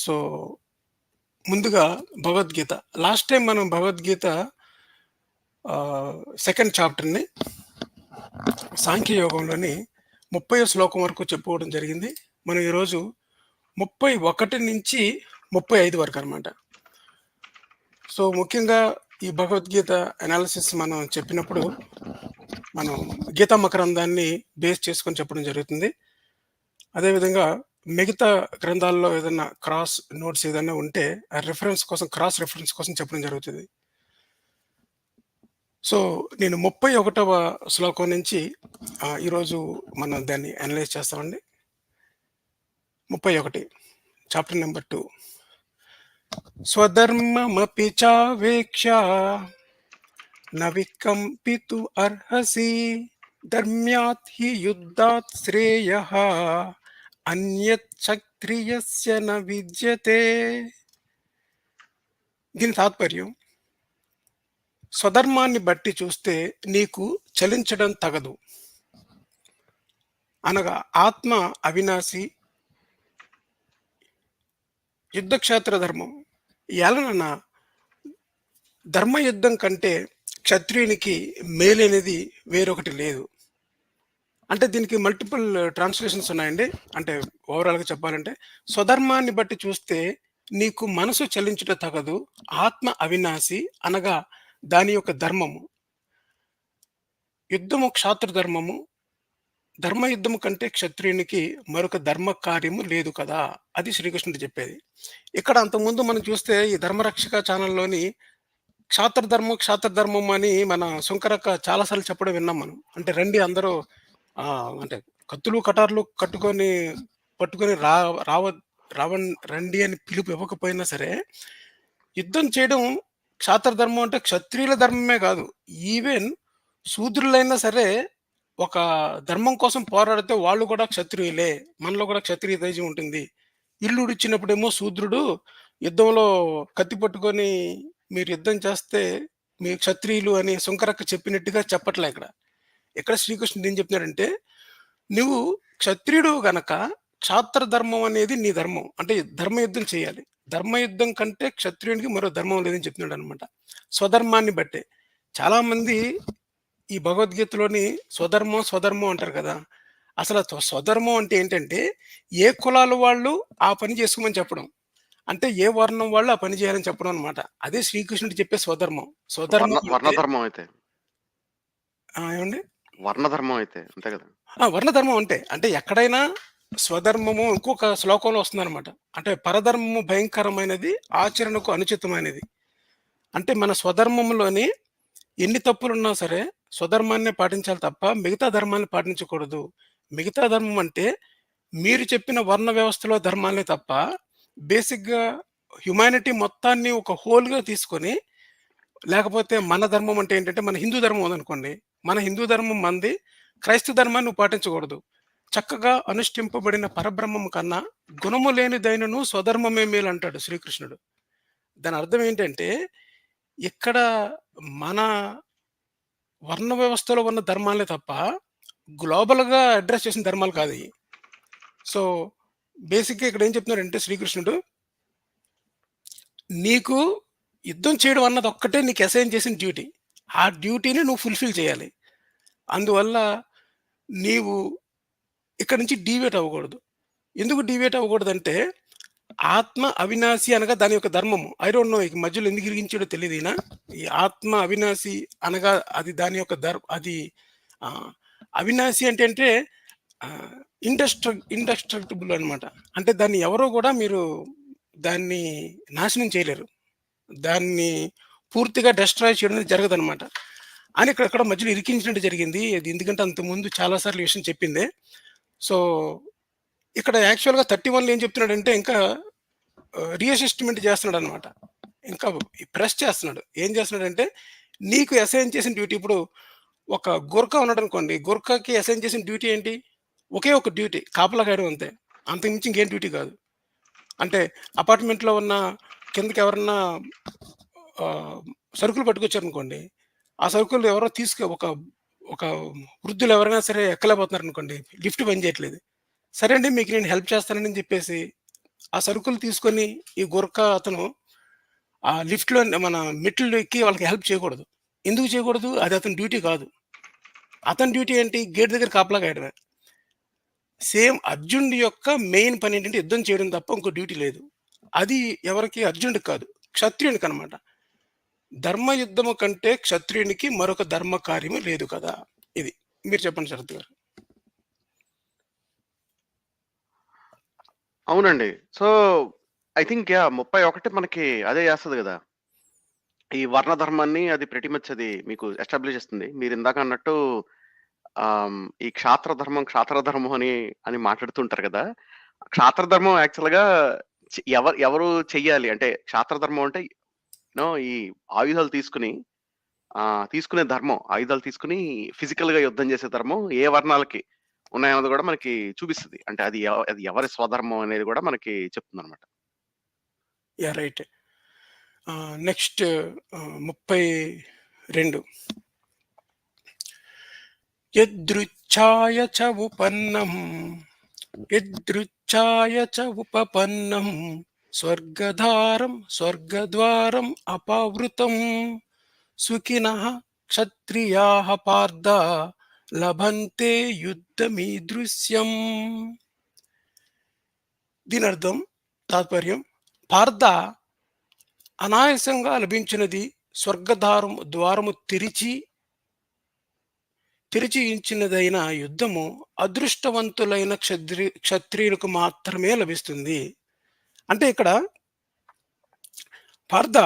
So, ముందుగా Bhagavad Gita. Last time మనం Bhagavad Gita second చాప్టర్‌ని సాంఖ్యయోగంలోని 30వ శ్లోకం వరకు చెప్పుకోవడం జరిగింది. మనం ఈరోజు 31-35 వరకనమాట. సో, ముఖ్యంగా ఈ భగవద్గీత అనాలిసిస్ మనం చెప్పినప్పుడు, మనం గీతా మకరందాన్ని బేస్ చేసుకొని చెప్పడం జరుగుతుంది. అదేవిధంగా మిగతా గ్రంథాల్లో ఏదన్నా క్రాస్ నోట్స్ ఏదన్నా ఉంటే, ఆ రిఫరెన్స్ కోసం క్రాస్ రిఫరెన్స్ కోసం చెప్పడం జరుగుతది. సో, నేను 31వ శ్లోకం నుంచి ఈరోజు మనం దాన్ని అనలైజ్ చేస్తామండి. 31 చాప్టర్ నంబర్ 2. స్వధర్మమపి చావేక్ష న వికంపితు అర్హసి ధర్మ్యాత్ హి యుద్ధాత్ శ్రేయః అన్యత్ క్షత్రియస్య న విద్యతే. దీని తాత్పర్యం, స్వధర్మాన్ని బట్టి చూస్తే నీకు చలించడం తగదు. అనగా ఆత్మ అవినాశి, యుద్ధక్షేత్ర ధర్మం. ఎలనన ధర్మయుద్ధం కంటే క్షత్రియునికి మేలనేది వేరొకటి లేదు. అంటే దీనికి మల్టిపుల్ ట్రాన్స్లేషన్స్ ఉన్నాయండి. అంటే ఓవరాల్‌గా చెప్పాలంటే, స్వధర్మాన్ని బట్టి చూస్తే నీకు మనసు చలించుట తగదు. ఆత్మ అవినాశి అనగా దాని యొక్క ధర్మము. యుద్ధము క్షాత్ర ధర్మము. ధర్మయుద్ధము కంటే క్షత్రియునికి మరొక ధర్మ కార్యము లేదు కదా! అది శ్రీకృష్ణుడు చెప్పేది. ఇక్కడ అంతకుముందు మనం చూస్తే ఈ ధర్మరక్షక ఛానల్‌లోని క్షాత్ర ధర్మం అని మన శుంకరక్క చాలా సార్లు చెప్పడం విన్నాం మనం. అంటే రండి అందరూ అంటే కత్తులు, కటార్లు పట్టుకొని రండి అని పిలుపు ఇవ్వకపోయినా సరే, యుద్ధం చేయడం క్షాత్ర ధర్మం అంటే క్షత్రియుల ధర్మమే కాదు. ఈవెన్ శూద్రులైనా సరే ఒక ధర్మం కోసం పోరాడితే వాళ్ళు కూడా క్షత్రియులే. మనలో కూడా క్షత్రియ తేజం ఉంటుంది. ఇల్లు ఉడిచినప్పుడేమో శూద్రుడు యుద్ధంలో కత్తి పట్టుకొని మీరు యుద్ధం చేస్తే మీరు క్షత్రియులు అని శుంకరక్క చెప్పినట్టుగా చెప్పట్లే ఇక్కడ. ఇక్కడ శ్రీకృష్ణుడు ఏం చెప్తున్నాడంటే, నువ్వు క్షత్రియుడు గనక క్షాత్ర ధర్మం అనేది నీ ధర్మం. అంటే ధర్మయుద్ధం చేయాలి. ధర్మయుద్ధం కంటే క్షత్రియునికి మరో ధర్మం లేదని చెప్తున్నాడనమాట. స్వధర్మాన్ని బట్టే. చాలామంది ఈ భగవద్గీతలోని స్వధర్మం అంటారు కదా! అసలు స్వధర్మం అంటే ఏంటంటే, ఏ కులాల వాళ్ళు ఆ పని చేసుకోమని చెప్పడం. అంటే ఏ వర్ణం వాళ్ళు ఆ పని చేయాలని చెప్పడం అనమాట. అదే శ్రీకృష్ణుడు చెప్పే స్వధర్మం. స్వధర్మం అంటే వర్ణధర్మం అయితే. ఏవండి? వర్ణధర్మం అయితే. అంతే కదా! వర్ణధర్మం అంటే ఎక్కడైనా స్వధర్మము ఇంకొక శ్లోకంలో వస్తుందనమాట. అంటే పరధర్మము భయంకరమైనది, ఆచరణకు అనుచితమైనది. అంటే మన స్వధర్మంలోని ఎన్ని తప్పులున్నా సరే స్వధర్మాన్నే పాటించాలి తప్ప మిగతా ధర్మాన్ని పాటించకూడదు. మిగతా ధర్మం అంటే మీరు చెప్పిన వర్ణ వ్యవస్థలో ధర్మాలే తప్ప బేసిక్‌గా హ్యుమానిటీ మొత్తాన్ని ఒక హోల్‌గా తీసుకొని, లేకపోతే మన ధర్మం అంటే ఏంటంటే మన హిందూ ధర్మం ఉందనుకోండి. మన హిందూ ధర్మం మనది. క్రైస్తవ ధర్మాన్ని నువ్వు పాటించకూడదు. చక్కగా అనుష్ఠింపబడిన పరబ్రహ్మం కన్నా గుణము లేనిదైనను స్వధర్మమే మేలంటాడు శ్రీకృష్ణుడు. దాని అర్థం ఏంటంటే, ఇక్కడ మన వర్ణ వ్యవస్థలో ఉన్న ధర్మాలే తప్ప గ్లోబల్‌గా అడ్రెస్ చేసిన ధర్మాలు కాదియి. సో, బేసిక్‌గా ఇక్కడ ఏం చెప్తున్నాడంటే శ్రీకృష్ణుడు, నీకు యుద్ధం చేయడం అన్నది ఒక్కటే నీకు అసైన్ చేసిన డ్యూటీ. ఆ డ్యూటీని నువ్వు ఫుల్‌ఫిల్ చేయాలి. అందువల్ల నీవు ఇక్కడి నుంచి డీవియేట్ అవ్వకూడదు. ఎందుకు డీవియేట్ అవ్వకూడదంటే, ఆత్మ అవినాశి అనగా దాని యొక్క ధర్మము. ఐ డోంట్ నో ఈ మధ్యలో ఎందుకు ఇరిగించాడో తెలీదు ఈయన. ఈ ఆత్మ అవినాశి అనగా అది దాని యొక్క అది అవినాశి అంటే ఇండస్ట్రక్టిబుల్ అనమాట. అంటే దాన్ని ఎవరో కూడా మీరు దాన్ని నాశనం చేయలేరు. దాన్ని పూర్తిగా డెస్ట్రాయ్ చేయడం అనేది జరగదనమాట. అని ఇక్కడ మధ్యలో ఇరికించినట్టు జరిగింది. అది ఎందుకంటే అంతకుముందు చాలా సార్లు ఈ విషయం చెప్పిందే. సో, ఇక్కడ యాక్చువల్‌గా 31లో ఏం చెప్తున్నాడంటే, ఇంకా రీఅసెస్మెంట్ చేస్తున్నాడనమాట. ఇంకా ప్రెస్ చేస్తున్నాడు. ఏం చేస్తున్నాడంటే, నీకు అసైన్ చేసిన డ్యూటీ ఇప్పుడు ఒక గూర్ఖా ఉన్నాడనుకోండి. గూర్ఖాకి అసైన్ చేసిన డ్యూటీ ఏంటి? ఒకే ఒక డ్యూటీ కాపలా కాయడం అంతే. అంతకు మించి ఇంకేం డ్యూటీ కాదు. అంటే అపార్ట్మెంట్‌లో ఉన్న కిందకి ఎవరన్నా సరుకులు పట్టుకొచ్చారనుకోండి. ఆ సరుకులు ఎవరో ఒక వృద్ధులు ఎవరైనా సరే ఎక్కలేకపోతున్నారనుకోండి. లిఫ్ట్ పని చేయట్లేదు. సరే అండి మీకు నేను హెల్ప్ చేస్తానని చెప్పేసి ఆ సరుకులు తీసుకొని ఈ గూర్ఖా అతను ఆ లిఫ్ట్‌లో మన మెట్లు ఎక్కి వాళ్ళకి హెల్ప్ చేయకూడదు. ఎందుకు చేయకూడదు? అది అతని డ్యూటీ కాదు. అతని డ్యూటీ ఏంటి? గేట్ దగ్గర కాపలా కాయడమే. సేమ్ అర్జునుడి యొక్క మెయిన్ పనేంటంటే యుద్ధం చేయడం తప్ప ఇంకో డ్యూటీ లేదు. అది ఎవరికి? అర్జునుడికి కాదు. క్షత్రియునికనమాట. ధర్మయుద్ధము కంటే క్షత్రియునికి మరొక ధర్మ కార్యము లేదు కదా! ఇది. మీరు చెప్పండి శరత్ గారు. అవునండి. సో, ఐ థింక్ 31 మనకి అదే చేస్తది గదా! ఈ వర్ణ ధర్మాన్ని అది ప్రెటీ మచ్ అది మీకు ఎస్టాబ్లిష్ చేస్తుంది. మీరిందాక అన్నట్టు ఈ క్షాత్ర ధర్మం అని మాట్లాడుతుంటారు గదా! క్షాత్ర ధర్మం యాక్చువల్‌గా ఎవరు చెయ్యాలి? అంటే క్షాత్ర ధర్మం అంటే ఈ ఆయుధాలు తీసుకునే ధర్మం. ఆయుధాలు తీసుకొని ఫిజికల్‌గా యుద్ధం చేసే ధర్మం ఏ వర్ణాలకి ఉన్నాయన్నది గూడా మనకి చూపిస్తది. అంటే అది ఎవరి స్వధర్మం అనేది గూడా మనకి చెప్తుందనమాట. యాహ్! రైట్. నెక్స్ట్ 32 యదృచ్ఛాయ చ ఉపన్నం యదృచ్ఛాయ చ ఉపపన్నం స్వర్గద్వారం అపావృతం సుఖినః క్షత్రియాః పార్థ లభంతే యుద్ధమీదృశ్యం. దీని అర్థం తాత్పర్యం పార్థ అనాయాసంగా లభించినది ద్వారము తెరిచి ఇచ్చినదైన యుద్ధము అదృష్టవంతులైన క్షత్రియులకు మాత్రమే లభిస్తుంది. అంటే ఇక్కడ పార్థ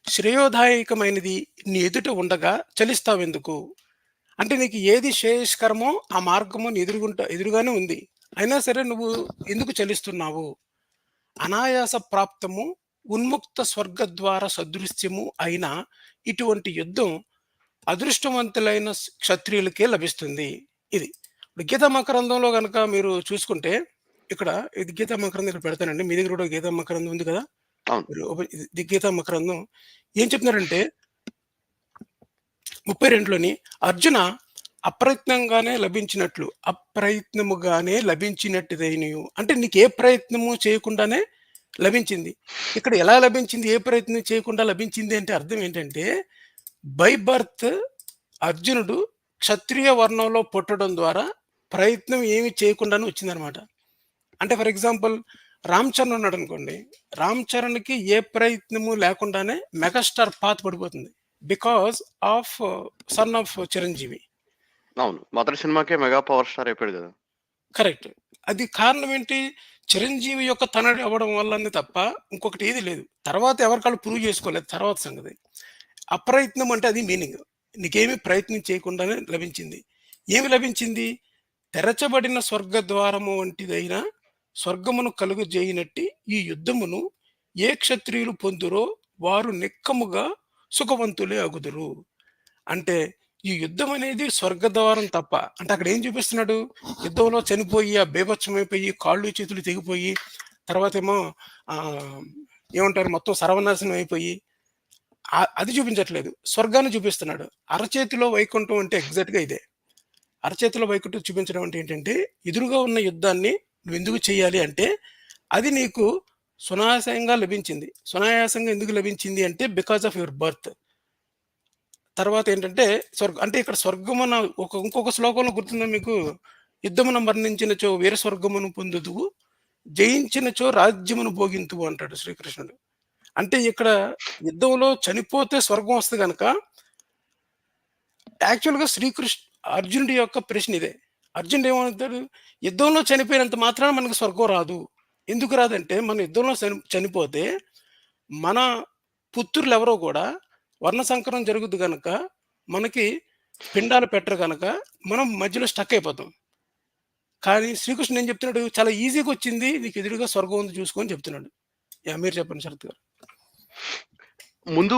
శ్రేయోదాయకమైనది నీ ఎదుట ఉండగా చలిస్తావెందుకు? అంటే నీకు ఏది శ్రేయస్కరమో ఆ మార్గము నీ ఎదురుగానే ఉంది. అయినా సరే నువ్వు ఎందుకు చలిస్తున్నావు? అనాయాస ప్రాప్తము ఉన్ముక్త స్వర్గద్వార సదృశ్యము అయిన ఇటువంటి యుద్ధం అదృష్టవంతులైన క్షత్రియులకే లభిస్తుంది. ఇది. ఇప్పుడు గీతా మకరందంలో గనక మీరు చూసుకుంటే ఇక్కడ ఇది గీతా మకరందం ఇక్కడ పెడతానండి. మీ దగ్గర కూడా గీతా మకరందం ఉంది కదా! అవును. మీరు ఇది గీతా మకరందం ఏం చెప్తున్నారంటే 32లోని అర్జున అప్రయత్నముగానే లభించినట్టుదైనయు అంటే నీకు ఏ ప్రయత్నము చేయకుండానే లభించింది. ఇక్కడ ఎలా లభించింది? ఏ ప్రయత్నం చేయకుండా లభించింది అంటే అర్థం ఏంటంటే బై బర్త్ అర్జునుడు క్షత్రియ వర్ణంలో పుట్టడం ద్వారా ప్రయత్నం ఏమి చేయకుండానే వచ్చిందనమాట. అంటే ఫర్ ఎగ్జాంపుల్ రామ్ చరణ్ ఉన్నాడనుకోండి. రామ్ చరణ్‌కి ఏ ప్రయత్నము లేకుండానే మెగాస్టార్ పాత్ పడిపోతుంది. Because of son of Chiranjeevi. అవును. మొదటి సినిమాకే మెగా పవర్ స్టార్ అయిపోయాడు గదా! కరెక్ట్. అది కారణం ఏంటి? చిరంజీవి యొక్క తనయుడు అవ్వడం వల్లనే తప్ప ఇంకొకటి ఏది లేదు. తర్వాత ఎవరికాళ్ళు ప్రూవ్ చేసుకోలేదు తర్వాత సంగతి. అప్రయత్నం అంటే అది మీనింగ్. నీకేమి ప్రయత్నం చేయకుండానే లభించింది. ఏమి లభించింది? తెరచబడిన స్వర్గద్వారము వంటిదైన స్వర్గమును కలుగజేయనట్టి ఈ యుద్ధమును ఏ క్షత్రియులు పొందురో వారు నిక్కముగా సుఖవంతులే అగుదురు. అంటే ఈ యుద్ధం అనేది స్వర్గద్వారం తప్ప అంటే అక్కడ ఏం చూపిస్తున్నాడు? యుద్ధంలో చనిపోయి ఆ బీభత్సమైపోయి కాళ్ళు చేతులు తెగిపోయి తర్వాతేమో ఏమంటారు మొత్తం సర్వనాశనం అయిపోయి అది చూపించట్లేదు. స్వర్గాన్ని చూపిస్తున్నాడు. అరచేతిలో వైకుంఠం అంటే ఎగ్జాక్ట్‌గా ఇదే. అరచేతిలో వైకుంఠం చూపించడం అంటే ఏంటంటే ఎదురుగా ఉన్న యుద్ధాన్ని నువ్వెందుకు చేయాలి అంటే అది నీకు సునాయాసంగా లభించింది. సునాయాసంగా ఎందుకు లభించింది అంటే బికాస్ ఆఫ్ యువర్ బర్త్. తర్వాత ఏంటంటే అంటే ఇక్కడ స్వర్గమున ఇంకొక శ్లోకంలో గుర్తుందా మీకు? యుద్ధమున మరణించినచో వీర స్వర్గమును పొందుదువు, జయించినచో రాజ్యమును భోగింతువు అంటాడు శ్రీకృష్ణుడు. అంటే ఇక్కడ యుద్ధంలో చనిపోతే స్వర్గం వస్తుంది గనక యాక్చువల్‌గా అర్జునుడి యొక్క ప్రశ్న ఇదే. అర్జునుడు ఏమవుతాడు? యుద్ధంలో చనిపోయినంత మాత్రాన మనకు స్వర్గం రాదు. ఎందుకు రాదంటే మన యుద్ధంలో చనిపోతే మన పుత్రులెవరో కూడా వర్ణ సంకరం జరుగుద్ది గనక మనకి పిండాలు పెట్టరు గనక మనం మధ్యలో స్టక్ అయిపోతాం. కానీ శ్రీకృష్ణుడు ఏం చెప్తున్నాడు? చాలా ఈజీగా వచ్చింది. నీకు ఎదురుగా స్వర్గం ఉంది చూసుకో అని చెప్తున్నాడు. యాహ్! మీరు చెప్పండి శరత్ గారు. ముందు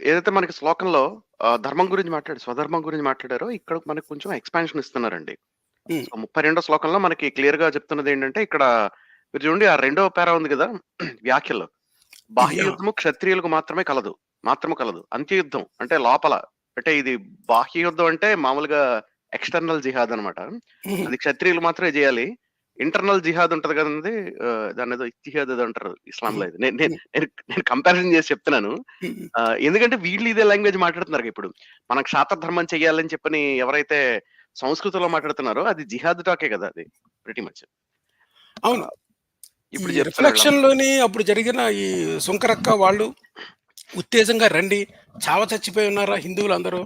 ఏదైతే మనకి శ్లోకంలో ధర్మం గురించి స్వధర్మం గురించి మాట్లాడారో ఇక్కడ మనకు కొంచెం ఎక్స్‌పాన్షన్ ఇస్తున్నారండి. హ్మ్. సో, 32 శ్లోకంలో మనకి క్లియర్‌గా చెప్తున్నదేంటంటే ఇక్కడ మీరు చూడండి ఆ రెండో పారా ఉంది గదా! వ్యాఖ్యలో. బాహ్య యాహ్! యుద్ధము క్షత్రియులకు మాత్రము కలదు. అంత్యయుద్ధం అంటే లోపల అంటే ఇది బాహ్య యుద్ధం అంటే మామూలుగా ఎక్స్‌టర్నల్ జిహాద్ అన్నమాట. హుహు. అది క్షత్రియులు మాత్రమే జేయాలి. ఇంటర్నల్ జిహాద్ ఉంటది కదండీ! దాన్నేదో ఇత్తిహాద్ ఏదో అంటారు ఇస్లాంలో హ్మ్. ఇది. నేను నేను హ్మ్. నేను నేను కంపారిజన్ చేసి చెప్తున్నాను. హ్మ్. ఎందుకంటే వీళ్ళు ఇదే లాంగ్వేజ్ మాట్లాడుతున్నారు ఇప్పుడు. మనం క్షాత్ర ధర్మం చెయ్యాలని చెప్పని ఎవరైతే సంస్కృతంలో మాట్లాడుతున్నారో అది జిహాద్ టాకే కదా అది ప్రిటీ మచ్. అవును. ఆహ్, ఈ ఇప్పుడు చెప్తున్నారు వీళ్ళందరూ. రిఫ్లెక్షన్‌లోని అప్పుడు జరిగిన ఈ సుంకరక్క వాళ్ళు ఉత్తేజంగా రండి, చావ చచ్చిపోయి ఉన్నారా హిందువులందరూ.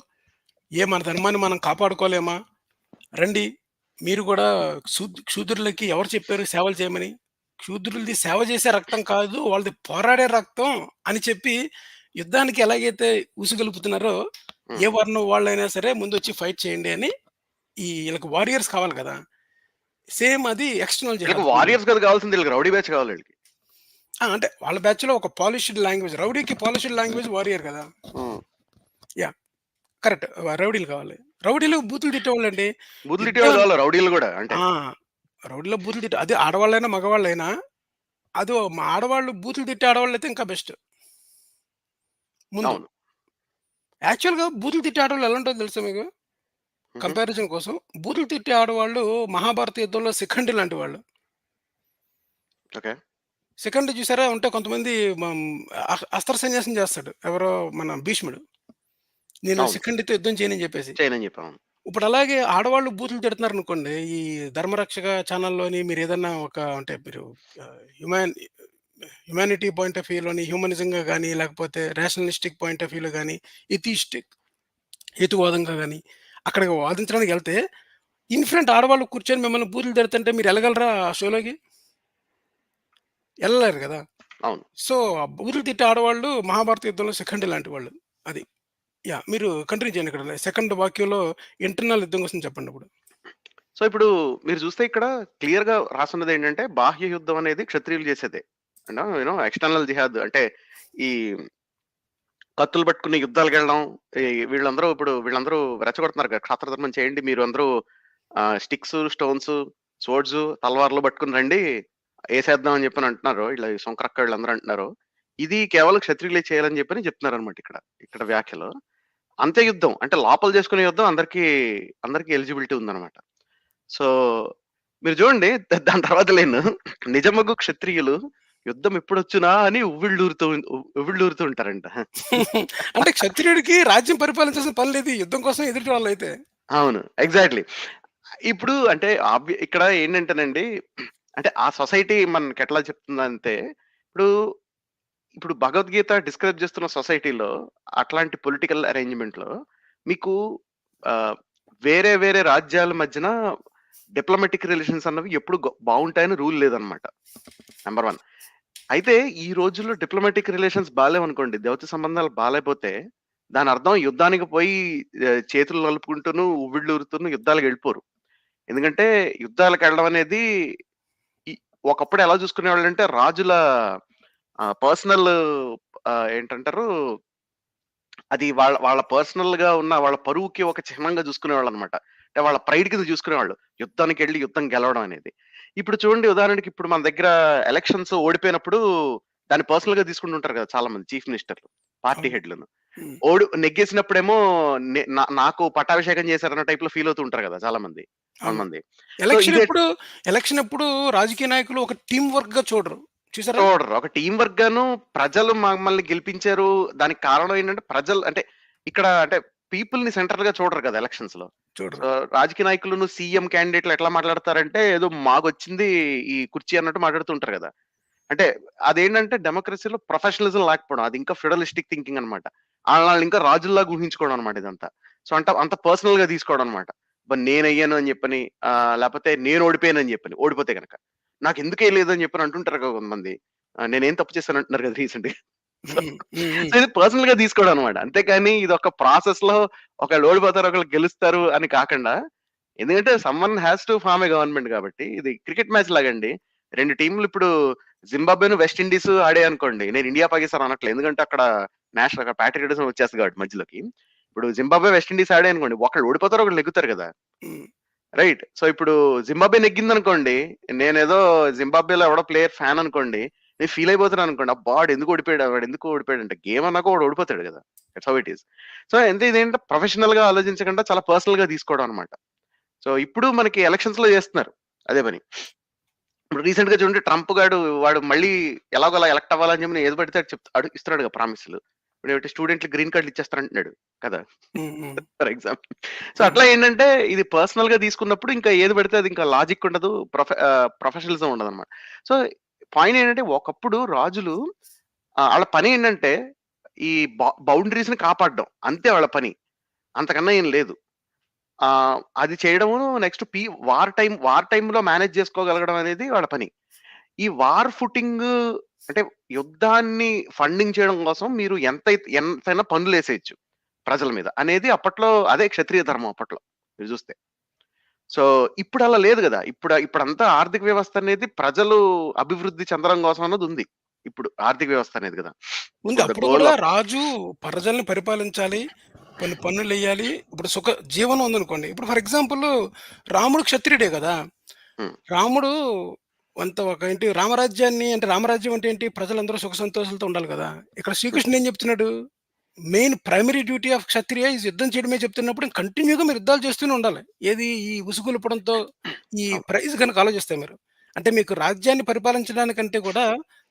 మన ధర్మాన్ని మనం కాపాడుకోలేమా? రండి. మీరు గూడా క్షూద్రులకి ఎవరు చెప్పారు సేవలు చేయమని? క్షూద్రులది సేవ చేసే రక్తం కాదు, వాళ్ళది పోరాడే రక్తం అని చెప్పి యుద్ధానికి ఎలాగైతే ఉసుగొలుపుతున్నారో, హ్మ్. ఏ వర్ణం వాళ్ళైనా సరే ముందొచ్చి ఫైట్ చేయండి అని ఈళ్ళకి వారియర్స్ కావాలి కదా! సేమ్ అది ఎక్స్టర్నల్ వీళ్ళకి జిహాద్ హిందూ. వారియర్స్ కాదు కావాల్సింది, వీళ్ళకి రౌడీ బ్యాచ్ కావాలి వీళ్ళకి. అంటే వాళ్ళ బ్యాచ్‌లో ఒక పాలిష్డ్ లాంగ్వేజ్ రౌడీకి పాలిష్డ్ లాంగ్వేజ్ వారియర్ కదా! హ్మ్. యాహ్! కరెక్ట్. రౌడీలు కావాలి. రౌడీలు బూతులు తిట్టేవాళ్ళండి. బూతులు తిట్టేవాళ్ళు యుద్ధం కావాలి రౌడీలు గూడా అంటే. ఆ! రౌడీలో బూతులు అదే ఆడవాళ్ళైనా, మగవాళ్ళైనా మా ఆడవాళ్ళు బూతులు తిట్టే ఆడవాళ్ళైతే ఇంకా బెస్ట్ ముందు. అవును. యాక్చువల్‌గా బూతులు తిట్టే ఆడవాళ్ళు ఎలా ఉంటదో తెలుసా మీకు? హుహు. కంపారిజన్ కోసం. బూతులు తిట్టే ఆడవాళ్ళు మహాభారత యుద్ధంలో శిఖండి లాంటి వాళ్ళు. ఓకే. శిఖండి చూసారా? ఉంటే కొంతమంది మం అస్త్ర సన్యాసం చేస్తాడు. ఎవరో మన భీష్ముడు. నేను అవును. శిఖండితో యుద్ధం చేయనని చెప్పేసి. చేయనని చెప్పాం. అవును. ఇప్పుడు అలాగే ఆడవాళ్ళు బూతులు తిడుతున్నారనుకోండి, ఈ ధర్మరక్షక ఛానల్‌లోని మీరేదన్నా ఒక అంటే మీరు ఆహ్, హ్యుమాన్ హ్యుమానిటీ పాయింట్ ఆఫ్ వ్యూలోని హ్యూమనిజంగా గాని, లేకపోతే రేషనలిస్టిక్ పాయింట్ ఆఫ్ వ్యూలో గాని, ఎథియిస్టిక్ హేతువాదంగా గాని, అక్కడికి వాదించడానికెళ్తే, ఇన్‌ఫ్రంట్ ఆడవాళ్ళు కూర్చొని మిమ్మల్ని బూతులు తిడుతుంటే మీరెళ్ళగలరా ఆ షోలోకి? ఎళ్ళలేరు గదా! అవును. సో, ఆ బూతులు తిట్టే ఆడవాళ్ళు మహాభారత యుద్ధంలో శిఖండి లాంటి వాళ్ళు. అది. మీరు కంటిన్యూ చేయండి ఇక్కడ. సెకండ్ వాక్యంలో ఇంటర్నల్ యుద్ధం కోసం చెప్పండిప్పుడు. సో, ఇప్పుడు మీరు చూస్తే ఇక్కడ క్లియర్‌గా రాసున్నదేంటంటే, బాహ్య యుద్ధం అనేది క్షత్రియులు చేసేదే. ఎక్స్‌టర్నల్ జిహాద్ అంటే, ఈ కత్తులు పట్టుకుని యుద్ధాలకెళ్ళడం, ఈ వీళ్ళందరూ రెచ్చగొడుతున్నారు కదా! క్షాత్రధర్మం చేయండి మీరు అందరూ స్టిక్సు, స్టోన్సు, స్వర్డ్సు, తలవార్లు పట్టుకొని రండి. ఏసేద్దాం అని చెప్పని అంటున్నారు. ఇలా ఈ సుంకరక్క వీళ్ళందరూ అంటున్నారు. ఇది కేవలం క్షత్రియులే చేయాలని చెప్పని చెప్తున్నారనమాట ఇక్కడ. ఇక్కడ వ్యాఖ్యలో. అంతే యుద్ధం. అంటే లోపల చేసుకునే యుద్ధం అందరికీ ఎలిజిబిలిటీ ఉందనమాట. సో, మీరు చూడండి దాని తర్వాత లైను నిజమగు క్షత్రియులు యుద్ధం ఎప్పుడొచ్చునా అని ఉవ్విళ్ళూరుతూ ఉంటారంట. అంటే క్షత్రియుడికి రాజ్యం పరిపాలించాల్సిన పని లేదు. ఈ యుద్ధం కోసం ఎదుటి వాళ్ళైతే. అవును. ఎగ్జాక్ట్‌లీ. ఇప్పుడు అంటే ఇక్కడ ఏంటంటేనండి, అంటే ఆ సొసైటీ మనకెట్లా చెప్తుందంటే, ఇప్పుడు, ఇప్పుడు భగవద్గీత డిస్క్రైబ్ చేస్తున్న సొసైటీలో అట్లాంటి పొలిటికల్ అరేంజ్‌మెంట్‌లో మీకు ఆహ్, వేరే వేరే రాజ్యాల మధ్యన డిప్లొమాటిక్ రిలేషన్స్ అన్నవి ఎప్పుడు బావుంటాయని రూల్ లేదనమాట. నంబర్ 1. అయితే ఈ రోజుల్లో డిప్లొమాటిక్ రిలేషన్స్ బాలేవనుకోండి, దౌత్య సంబంధాలు బాలేపోతే, దానర్థం యుద్ధానికి పోయి చేతులు నలుపుకుంటూను, ఉవ్విళ్ళూరుతూను యుద్ధాలకెళ్ళిపోరు. ఎందుకంటే యుద్ధాలకెళ్ళడం అనేది ఇ ఒకప్పుడు ఎలా చూసుకునేవాళ్ళంటే రాజుల పర్సనల్ ఏంటంటారు, అది వాళ్ళ వాళ్ళ పర్సనల్‌గా ఉన్న వాళ్ళ పరువుకి ఒక చిహ్నంగా చూసుకునేవాళ్ళనమాట. అంటే వాళ్ళ ప్రైడ్ కింద చూసుకునేవాళ్ళు. యుద్ధానికెళ్ళి యుద్ధం గెలవడం అనేది. ఇప్పుడు చూడండి ఉదాహరణకి ఇప్పుడు మన దగ్గర ఎలక్షన్స్ ఓడిపోయినప్పుడు దాన్ని పర్సనల్‌గా తీసుకుంటుంటారు కదా! చాలా మంది చీఫ్ మినిస్టర్‌లు, పార్టీ అవును. హెడ్‌లును. హ్మ్. నెగ్గేసినప్పుడేమో నాకు పట్టాభిషేకం చేశారన్న టైప్‌లో ఫీల్ అవుతూ ఉంటారు కదా! చాలా మంది. అవును. కొంతమంది. సో, ఎలక్షన్ ఇదే ఎప్పుడు ఎలక్షన్ ఎప్పుడు రాజకీయ నాయకులు ఒక టీమ్ వర్క్‌గా చూడరు. చూసారా? చూడరు. ఒక టీమ్ వర్క్‌గాను ప్రజలు మమ్మల్ని గెలిపించారు. దానికి కారణం ఏంటంటే ప్రజలు అంటే ఇక్కడ అంటే పీపుల్‌ని సెంట్రల్‌గా చూడరు కదా! ఎలక్షన్స్‌లో. చూడరు. సో, రాజకీయ నాయకులును సీఎం క్యాండిడేట్‌లు ఎట్లా మాట్లాడతారంటే ఏదో మాకొచ్చింది ఈ కుర్చీ అన్నట్టు మాట్లాడుతూ ఉంటారు కదా! అంటే అదేంటంటే డెమోక్రసీలో ప్రొఫెషనలిజం లేకపోవడం. అది ఇంకా ఫెడరలిస్టిక్ థింకింగ్ అన్నమాట. ఆళ్ళని ఇంకా రాజుల్లాగా ఊహించుకోవడం అన్నమాట ఇదంతా. సో, అంత పర్సనల్‌గా తీసుకోవడం అన్నమాట. నేనయ్యాను అని చెప్పని, లేపోతే నేను ఓడిపోయానని చెప్పని, ఓడిపోతే గనక. నాకెందుకేయలేదు అని చెప్పని అంటుంటారు కదా కొంతమంది. నేనేం తప్పు చేశాను అంటున్నారు కదా రీసెంట్‌గా. సో, హ్మ్. హ్మ్. హ్మ్. సో ఇది పర్సనల్‌గా తీసుకోవడం అన్నమాట. అంతేగాని ఇదొక ప్రాసెస్‌లో ఒకళ్ళు ఓడిపోతారు, ఒకళ్ళు గెలుస్తారు అని కాకుండా, ఎందుకంటే someone has to form a government కాబట్టి ఇది క్రికెట్ మ్యాచ్ లాగండి. 2 టీమ్‌లు ఇప్పుడు జింబాబ్వేను, వెస్ట్ ఇండీస్ ఆడాయనుకోండి. నేను ఇండియా, పాకిస్తాన్ అనట్లేదు. ఎందుకంటే అక్కడ పాట్రియాటిజం వచ్చేస్తది కాబట్టి మధ్యలోకి. ఇప్పుడు జింబాబ్వే, వెస్ట్ ఇండీస్ ఆడాయనుకోండి. ఒకళ్ళు ఓడిపోతారు, ఒకళ్ళు నెగ్గుతారు కదా! హ్మ్. రైట్. సో, ఇప్పుడు జింబాబ్వే నెగ్గిందనుకోండి. నేనేదో జింబాబ్వేలో ఎవడో ప్లేయర్ ఫ్యాన్ అనుకోండి. నేను ఫీల్ అయిపోతున్నాననుకోండి. అబ్బా! వాడెందుకు ఓడిపోయాడంటే గేమ్ అన్నాక వాడు ఓడిపోతాడు కదా! That's how it is. So, ఇదేంటంటే ప్రొఫెషనల్‌గా ఆలోచించకుండా చాలా పర్సనల్‌గా తీసుకోవడం అన్నమాట. సో, ఇప్పుడు మనకి ఎలక్షన్స్‌లో చేస్తున్నారు. అదే పని. ఇప్పుడు రీసెంట్‌గా చూడండి ట్రంప్ గాడు వాడు మళ్ళీ ఎలాగోలా ఎలక్ట్ అవ్వాలని చెప్పి ఏది పడితే అది ఇస్తున్నాడుగా ప్రామిస్‌లు. ఇప్పుడేంటి స్టూడెంట్‌లకి గ్రీన్ కార్డ్‌లు ఇచ్చేస్తానంటున్నాడు కదా! హ్మ్. హ్మ్. For example. సో, హ్మ్. అట్లా ఏంటంటే ఇది పర్సనల్‌గా తీసుకున్నప్పుడు ఇంకా ఏది పడితే అది ఇంకా లాజిక్ ఉండదు. ప్రొఫెషనలిజం ఉండదనమాట. సో, పాయింట్ ఏంటంటే ఒకప్పుడు రాజులు ఆళ్ళ పని ఏంటంటే ఈ బౌండరీస్‌ని కాపాడడం. అంతే వాళ్ళ పని. అంతకన్నా ఏం లేదు. అది చేయడము నెక్స్ట్ వార్ టైమ్‌లో మేనేజ్ చేసుకోగలగడం అనేది వాళ్ళ పని. ఈ వార్ ఫుటింగ్ అంటే యుద్ధాన్ని ఫండింగ్ చేయడం కోసం మీరు ఎంతైనా పన్నులేసేయొచ్చు ప్రజల మీద అనేది అప్పట్లో అదే క్షత్రియ ధర్మం అప్పట్లో మీరు చూస్తే. సో, ఇప్పుడలా లేదు గదా! ఇప్పుడంతా ఆర్థిక వ్యవస్థ అనేది ప్రజలు అభివృద్ధి చెందడం కోసం అన్నదుంది. ఇప్పుడు ఆర్థిక వ్యవస్థ అనేది గదా! ఉంది. ఇప్పుడు ద అప్పుడు గోల్ కూడా ఆఫ్ రాజు ప్రజల్ని పరిపాలించాలి. కొన్ని పన్నులెయ్యాలి. ఇప్పుడు జీవనం ఉందనుకోండి. ఇప్పుడు ఫర్ ఎగ్జాంపుల్ రాముడు క్షత్రియుడే కదా! హ్మ్. రాముడు ఒక ఏంటి రామరాజ్యాన్ని అంటే రామరాజ్యం అంటే ఏంటి? ప్రజలందరూ సుఖ సంతోషాలతో ఉండాలి కదా! ఇక్కడ హ్మ్. శ్రీకృష్ణుడు ఏం చెప్తున్నాడు? Main primary duty of Kshatriya is యుద్ధం చేయడమే చెప్తున్నప్పుడు కంటిన్యూ‌గా మీరు యుద్ధాలు చేస్తూనే ఉండాలి. ఏది ఈ ఉసుగొల్పడంతో ఈ అవును. ప్రైజ్ గనుక ఆలోచిస్తే మీరు. అంటే మీకు రాజ్యాన్ని పరిపాలించడానికంటే కూడా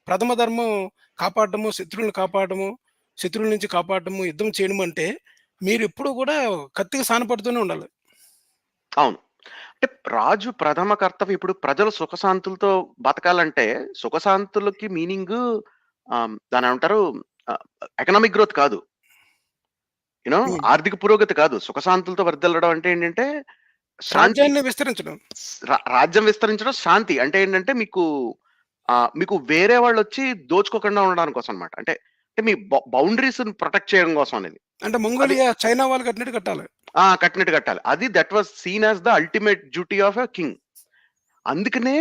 ప్రథమ ధర్మం కాపాడడము, శత్రువులను కాపాడడము, శత్రువుల నుంచి కాపాడడము, యుద్ధం చేయడం అంటే మీరెప్పుడూ కూడా కత్తికి సానపడుతూనే ఉండాలి. అవును. అంటే రాజు ప్రథమ కర్తవ్యం ఇప్పుడు ప్రజలు సుఖశాంతులతో బతకాలంటే, సుఖశాంతులకి మీనింగు దాన్నేమంటారు ఆహ్, ఎకనామిక్ గ్రోత్ కాదు. హ్మ్. ఆర్థిక పురోగతి కాదు. సుఖశాంతులతో వర్ధిల్లడం అంటే ఏంటంటే, శాంతి. రాజ్యాన్ని విస్తరించడం. రాజ్యం విస్తరించడం, శాంతి. అంటే ఏంటంటే మీకు వేరే వాళ్ళొచ్చి దోచుకోకుండా ఉండడం కోసం అన్నమాట. అంటే మీ బౌండరీస్‌ని ప్రొటెక్ట్ చేయడం కోసం అనేది. అంటే అది మంగోలియా, చైనా వాళ్ళు కట్టినట్టు కట్టాలి. కట్టినట్టు కట్టాలి. That was seen as the ultimate duty of a king. అందుకనే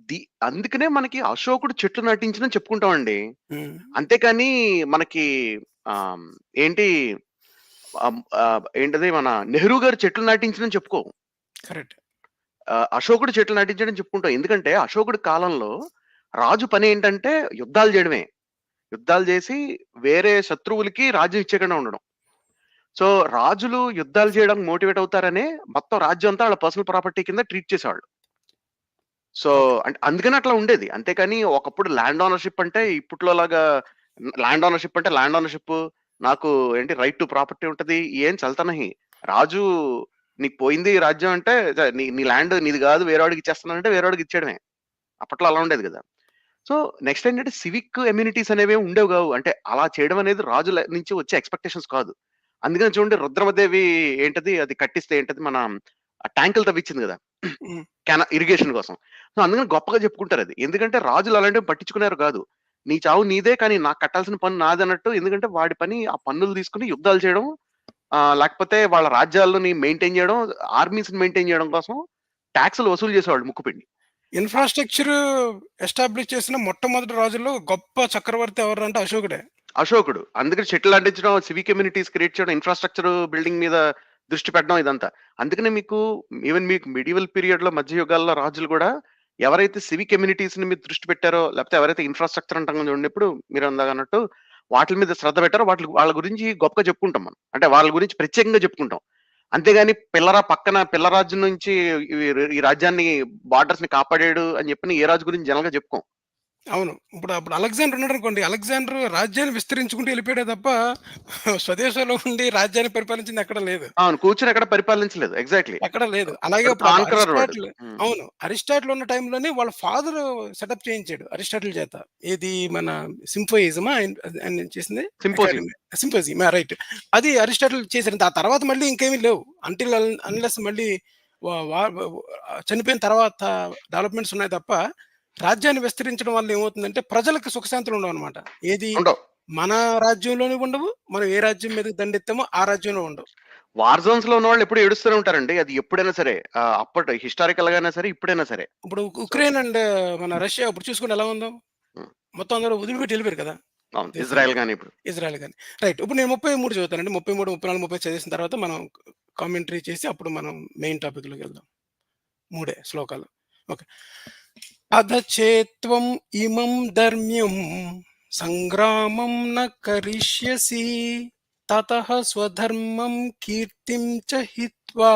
ది అందుకనే మనకి అశోకుడు చెట్లు నాటించడని చెప్పుకుంటామండి. హ్మ్. అంతేకాని మనకి ఆహ్, ఏంటి ఏంటది మన నెహ్రూ గారు చెట్లు నాటించడని చెప్పుకోం. కరెక్ట్. అశోకుడు చెట్లు నాటించాడని చెప్పుకుంటాం. ఎందుకంటే అశోకుడి కాలంలో రాజు పనేంటంటే యుద్ధాలు జేయడమే. యుద్ధాలు జేసి వేరే శత్రువులకి రాజ్యం ఇచ్చేయకుండా ఉండడం. సో, రాజులు యుద్ధాలు చేయడానికి మోటివేట్ అవుతారనే మొత్తం రాజ్యం అంతా ఆళ్ళ పర్సనల్ ప్రాపర్టీ కింద ట్రీట్ చేసేవాళ్ళు. So, okay. అంటే అందుకని అట్లా ఉండేది. అంతేకాని ఒకప్పుడు ల్యాండ్ ఓనర్‌షిప్ అంటే ఇప్పట్లోలాగా ల్యాండ్ ఓనర్‌షిప్ నాకు ఏంటి రైట్ టు ప్రాపర్టీ ఉంటది. ఏం చలతా నహీ. రాజు నీకు పోయింది రాజ్యం అంటే నీ నీ ల్యాండ్ నీది గాదు వేరేవాడికి ఇచ్చేస్తున్నానంటే వేరేవాడికి ఇచ్చేయడమే. అప్పట్లో అలా ఉండేది గదా! సో, నెక్స్ట్ ఏంటంటే సివిక్ ఎమ్యూనిటీస్ అనేవేమి ఉండేవి గావు. అంటే అలా చేయడం అనేది రాజుల నుంచి వచ్చే ఎక్స్‌పెక్టేషన్స్ కాదు. అందుకని చూడండి రుద్రమదేవి ఏంటది అది కట్టిస్తే ఏంటది మన ట్యాంకులు తవ్విచ్చింది గదా! హ్మ్. ఇరిగేషన్ కోసం. సో, అందుకని గొప్పగా చెప్పుకుంటారది. ఎందుకంటే రాజులు అలాంటివి పట్టించుకునేవారు కాదు. నీ చావు నీదే కానీ నాకు కట్టాల్సిన పన్ను నాదన్నట్టు ఎందుకంటే వాడి పని ఆ పన్నులు తీసుకొని యుద్ధాలు చేయడం, లేకపోతే వాళ్ళ రాజ్యాలని మెయింటైన్ చేయడం, ఆర్మీస్‌ని మెయింటైన్ చేయడం కోసం టాక్స్‌లు వసూలు చేసేవాళ్ళు ముక్కుపిండి. ఇన్‌ఫ్రాస్ట్రక్చర్ ఎస్టాబ్లిష్ చేసిన మొట్టమొదటి రాజుల్లో గొప్ప చక్రవర్తి ఎవరంటే అశోకుడే. అశోకుడు. అందుకని షటిల్ అంటించడం, సివిక్ కమ్యూనిటీస్ క్రియేట్ చేయడం, ఇన్‌ఫ్రాస్ట్రక్చర్ బిల్డింగ్ మీద దృష్టి పెట్టడం ఇదంతా. అందుకనే మీకు మిడివల్ పీరియడ్‌లో మధ్య యుగాల్లో రాజులు గూడా ఎవరైతే సివిక్ కమ్యూనిటీస్‌ని మీద దృష్టి పెట్టారో, లేకపోతే ఎవరైతే ఇన్‌ఫ్రాస్ట్రక్చర్ అంటాం చూడండి ఇప్పుడు మీరిందాకన్నట్టు వాటిల మీద శ్రద్ధ పెట్టారో వాళ్ళ గురించి గొప్పగా చెప్పుకుంటాం మనం. అంటే వాళ్ళ గురించి ప్రత్యేకంగా చెప్పుకుంటాం. అంతేగాని పిల్ల రాజ్యం నుంచి ఈ రాజ్యాన్ని బార్డర్స్‌ని కాపాడాడు అని చెప్పని ఏ రాజు గురించి జనరల్‌గా చెప్పుకోం. అవును. అప్పుడు అలెగ్జాండర్ ఉన్నాడనుకోండి. అలెగ్జాండర్ రాజ్యాన్ని విస్తరించుకుంటూ వెళ్ళిపోయాడే తప్ప స్వదేశంలో ఉండి రాజ్యాన్ని పరిపాలించింది ఎక్కడ లేదు. అవును. కూర్చొని ఎక్కడ పరిపాలించలేదు. ఎగ్జాక్ట్‌లీ. ఎక్కడ లేదు. అలాగే వాడు ఇప్పుడు కాన్కరర్ వాడు. అరిస్టాటిల్ హ్మ్. అవును. అరిస్టాటిల్ ఉన్న టైంలోనే వాళ్ళ ఫాదర్ సెటప్ చేయించాడు అరిస్టాటిల్ చేత. ఏది మన సింపోయిజమా ఆయన చేసింది? సింపోసియం. అకాడమీ. Symposium right. అది అరిస్టాటిల్ చేసాడు. ఆ తర్వాత మళ్ళీ ఇంకేమి లేవు. అన్‌లెస్ మళ్ళీ వ వా వ చనిపోయిన తర్వాత డెవలప్‌మెంట్స్ ఉన్నాయి తప్ప, రాజ్యాన్ని విస్తరించడం వల్ల ఏమవుతుందంటే ప్రజలకు సుఖశాంతులు ఉండవనమాట. ఏది ఉండవు. మన రాజ్యంలోని ఉండవు. మనం ఏ రాజ్యం మీదకి దండెత్తామో ఆ రాజ్యంలో ఉండవు. వార్ జోన్స్‌లో ఉన్నవాళ్ళు ఎప్పుడు ఏడుస్తూనే ఉంటారండి. అది ఎప్పుడైనా సరే. హిస్టారికల్‌గా అయినా సరే, ఇప్పుడైనా సరే. ఇప్పుడు సో ఉక్రెయిన్ అండ్ మన రష్యా ఇప్పుడు చూసుకుంటే ఎలా ఉందో? హ్మ్. మొత్తం అందరూ వదిలిపెట్టి ఎళ్ళిపోయారు కదా! అవును. దేశాన్ని. ఇజ్రాయెల్ గాని ఇప్పుడు. ఇజ్రాయెల్ గాని. రైట్. ఇప్పుడు నేను 33 చదువుతానండి. 33, 34, 30 చదివేసిన తర్వాత మనం కామెంటరీ చేసి అప్పుడు మనం మెయిన్ టాపిక్‌లోకెళ్దాం. 3 శ్లోకాలు. ఓకే. అధ చేత్వం ఇమం ధర్మ్యం సంగ్రామం న కరిష్యసి తతః స్వధర్మం కీర్తిం చ హిత్వా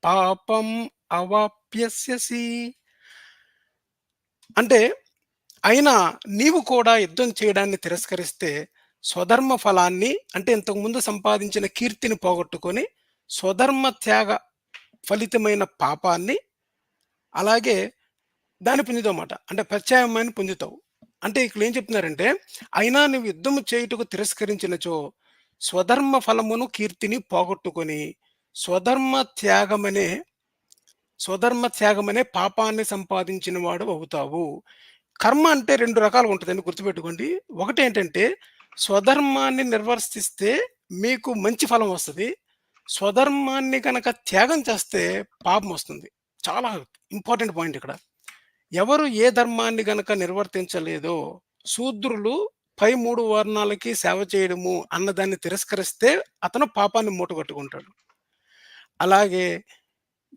పాపం అవాప్స్యసి. అంటే అయినా నీవు కూడా యుద్ధం చేయడాన్ని తిరస్కరిస్తే స్వధర్మ ఫలాన్ని అంటే ఇంతకుముందు సంపాదించిన కీర్తిని పోగొట్టుకొని స్వధర్మ త్యాగ ఫలితమైన పాపాన్ని అలాగే దాన్ని పొందుతావుమాట. అంటే ప్రత్యామ్నాయాన్ని పొందుతావు. అంటే ఇక్కడ ఏం చెప్తున్నారంటే, అయినా నువ్వు యుద్ధము చేయుటకు తిరస్కరించినచో, స్వధర్మ ఫలమును, కీర్తిని పోగొట్టుకొని, స్వధర్మ త్యాగమనే స్వధర్మ త్యాగమనే పాపాన్ని సంపాదించిన వాడు అవుతావు. కర్మ అంటే 2 రకాలుగా ఉంటదండి గుర్తుపెట్టుకోండి. ఒకటేంటంటే, స్వధర్మాన్ని నిర్వర్తిస్తే మీకు మంచి ఫలం వస్తది. స్వధర్మాన్ని గనక త్యాగం చేస్తే పాపమొస్తుంది. చాలా ఇంపార్టెంట్ పాయింట్ ఇక్కడ. ఎవరు ఏ ధర్మాన్ని గనక నిర్వర్తించలేదో, శూద్రులు పై 3 వర్ణాలకి సేవ చేయడము అన్నదాన్ని తిరస్కరిస్తే అతను పాపాన్ని మూటగట్టుకుంటాడు. అలాగే